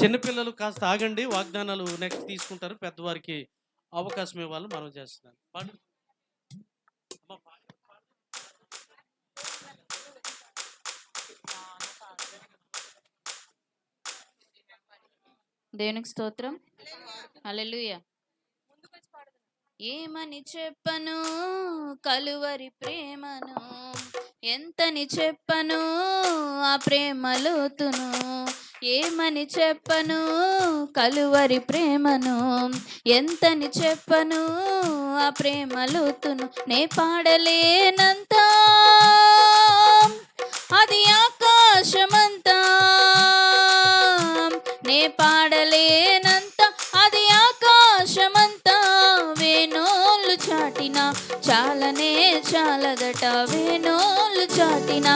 చిన్నపిల్లలు కాస్త ఆగండి. వాగ్దానాలు నెక్స్ట్ తీసుకుంటారు. పెద్దవారికి అవకాశం ఇవ్వాలని మనం చేస్తున్నాం. దేవునికి స్తోత్రం. హల్లెలూయా. ఏమని చెప్పను కలువరి ప్రేమను, ఎంతని చెప్పను ఆ ప్రేమ లోతును, ఏమని చెప్పను కలువరి ప్రేమను. ఎంతని చెప్పను ఆ ప్రేమ లోతును, నే పాడలేనంత అది ఆకాశమంతా. నే పాడలేనంత అది ఆకాశమంతా. వేణోళ్ళు చాటిన చాలనే చాలదట, వేణోళ్ళు చాటిన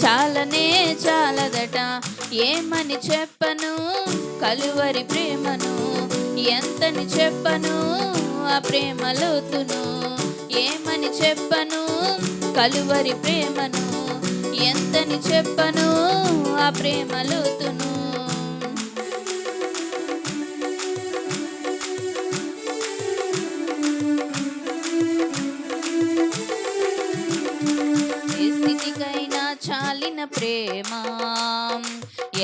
చాలనే చాలదట. ఏమని చెప్పను కలువరి ప్రేమను, ఎంతని చెప్పను ఆ ప్రేమ లోతును. ఏమని చెప్పను కలువరి ప్రేమను, ఎంతని చెప్పను ఆ ప్రేమ లోతును. ఏ స్థితికైనా చాలిన ప్రేమ,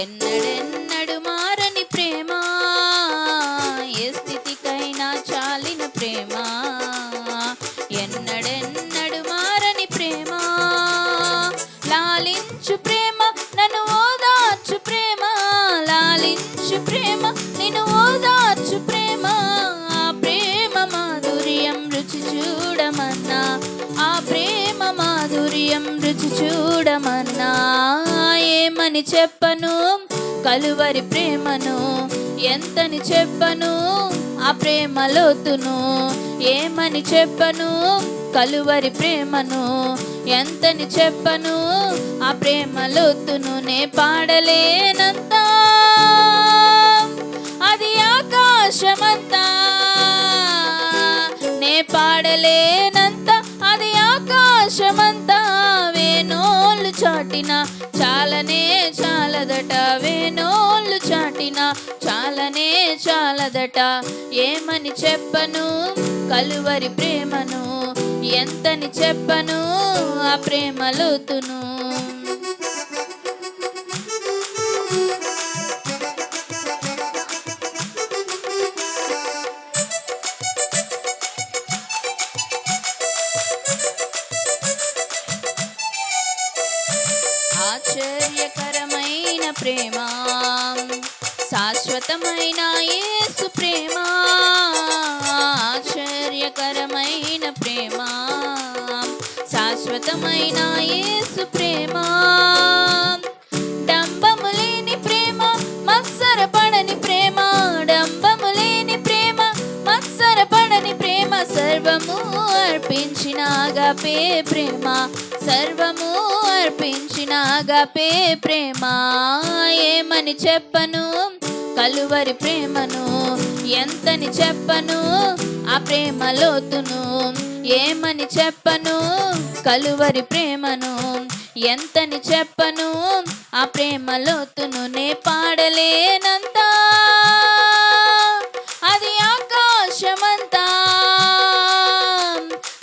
ఎన్నడెన్నడు మారని ప్రేమ. ఏ స్థితికైనా చాలిన ప్రేమ, ఎన్నడెన్నడు మారని ప్రేమ. లాలించు ప్రేమ నన్ను ఓదార్చు ప్రేమ, లాలించు ప్రేమ నిన్ను ఓదార్చు ప్రేమ. ఆ ప్రేమ మాధుర్యం రుచి చూడమన్నా, ఆ ప్రేమ మాధుర్యం రుచి చూడమన్నా. ఏమని చెప్పను కలువరి ప్రేమను, ఎంతని చెప్పను ఆ ప్రేమ లోతును. ఏమని చెప్పను కలువరి ప్రేమను, ఎంతని చెప్పను ఆ ప్రేమ లోతును. నే పాడలేనంత అది ఆకాశమంతా. నే పాడలేనంత అది ఆకాశమంతా. వేణోళ్ళు చాటిన చాలనే చాలదట, వేణోళ్ళు చాటిన చాలనే చాలదట. ఏమని చెప్పను కలువరి ప్రేమను, ఎంతని చెప్పను ఆ ప్రేమ లోతును. ఆశ్చర్యకరమైన ప్రేమ, శాశ్వతమైన యేసు ప్రేమ. ఆశ్చర్యకరమైన ప్రేమ, శాశ్వతమైన యేసు ప్రేమ. డంబము లేని ప్రేమ, మత్సర పడని ప్రేమ. డంబము లేని ప్రేమ, మత్సర పడని ప్రేమ. సర్వము అర్పించిన అగాపే ప్రేమ, సర్వము అర్పించిన అగాపే ప్రేమ. ఏమని చెప్పను కలువరి ప్రేమను, ఎంతని చెప్పను ఆ ప్రేమ లోతును. ఏమని చెప్పను కలువరి ప్రేమను, ఎంతని చెప్పను ఆ ప్రేమ లోతును. నే పాడలేనంత అది ఆకాశమంతా.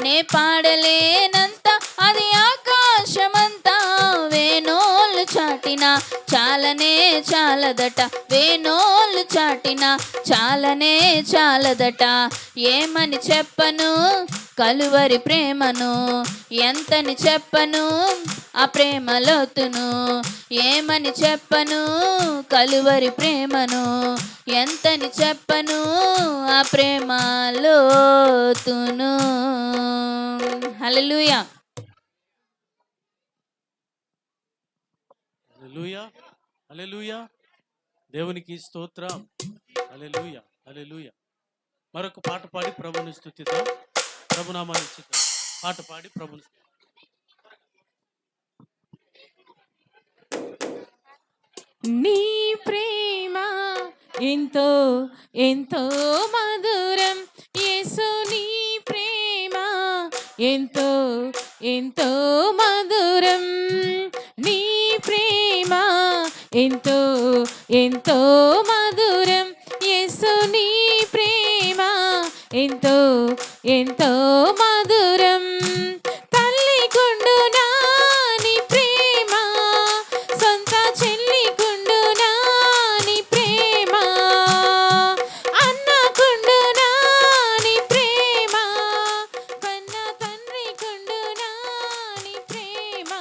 నే పాడలేనంత అది ఆకాశమంతా. వేణోళ్ళు చాటిన చాలనే చాలదట, వేణోళ్ళు చాటిన చాలనే చాలదట. ఏమని చెప్పను కలువరి ప్రేమను, ఎంతని చెప్పను ఆ ప్రేమ లోతును. ఏమని చెప్పను కలువరి ప్రేమను, ఎంతని చెప్పను ఆ ప్రేమ లోతును. హల్లెలూయా. హల్లెలూయా, హల్లెలూయా. దేవునికి స్తోత్రం. హల్లెలూయా, హల్లెలూయా. మరొక పాట పాడి ప్రభుని స్తుతిద్దాం, ప్రభునామాన్ని స్తుతిద్దాం. పాట పాడి ప్రభుని నీ ప్రేమ ఎంతో ఎంతో మధురం, యేసు నీ ప్రేమ ఎంతో ఎంతో మధురం. నీ ప్రేమ ఎంతో ఎంతో మధురం, యేసు నీ ప్రేమ ఎంతో ఎంతో మధురం. తల్లి కుండునా నీ ప్రేమ, సొంత చెల్లి కుండునా నీ ప్రేమ, అన్న కుండునా నీ ప్రేమ, కన్న తండ్రి కుండునా నీ ప్రేమ.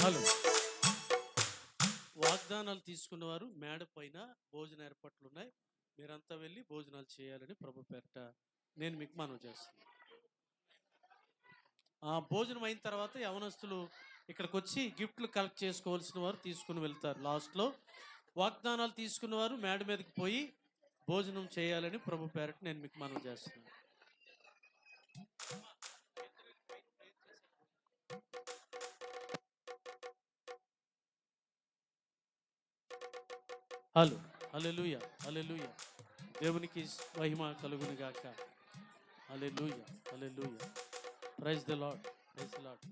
హలో. వాగ్దానాలు తీసుకున్నవారు మేడ పైన భోజన ఏర్పాట్లు ఉన్నాయి. మీరంతా వెళ్ళి భోజనాలు చేయాలని ప్రభు పేరట నేను మీకు మనవి చేస్తున్నాను. ఆ భోజనం అయిన తర్వాత యవనస్తులు ఇక్కడికి వచ్చి గిఫ్ట్లు కలెక్ట్ చేసుకోవాల్సిన వారు తీసుకుని వెళ్తారు. లాస్ట్లో వాగ్దానాలు తీసుకున్నవారు మేడ మీదకి పోయి భోజనం చేయాలని ప్రభు పేరట నేను మీకు మనవి చేస్తున్నాను. హలో. Hallelujah, hallelujah. దేవునికి మహిమ కలుగును గాక. Hallelujah, hallelujah. Praise the Lord, praise the Lord.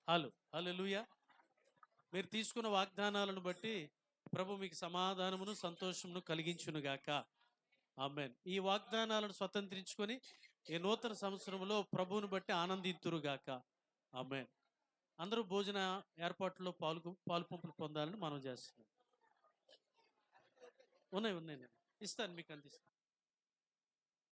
Hello. Hallelujah. మీరు తీసుకున్న వాగ్దానాలను బట్టి ప్రభు మీకు సమాధానమును సంతోషమును కలిగించును గాక. ఆమేన్. ఈ వాగ్దానాలను స్వతంత్రించుకొని ఈ నూతన సంవత్సరంలో ప్రభువును బట్టి ఆనందింతురు గాక. ఆమేన్. అందరూ భోజన ఏర్పాట్లో పాలు పంపులు పొందాలని మనం చేస్తున్నాం. ఉన్నాయి ఉన్నాయి, ఇస్తాను మీకు అందిస్తాను.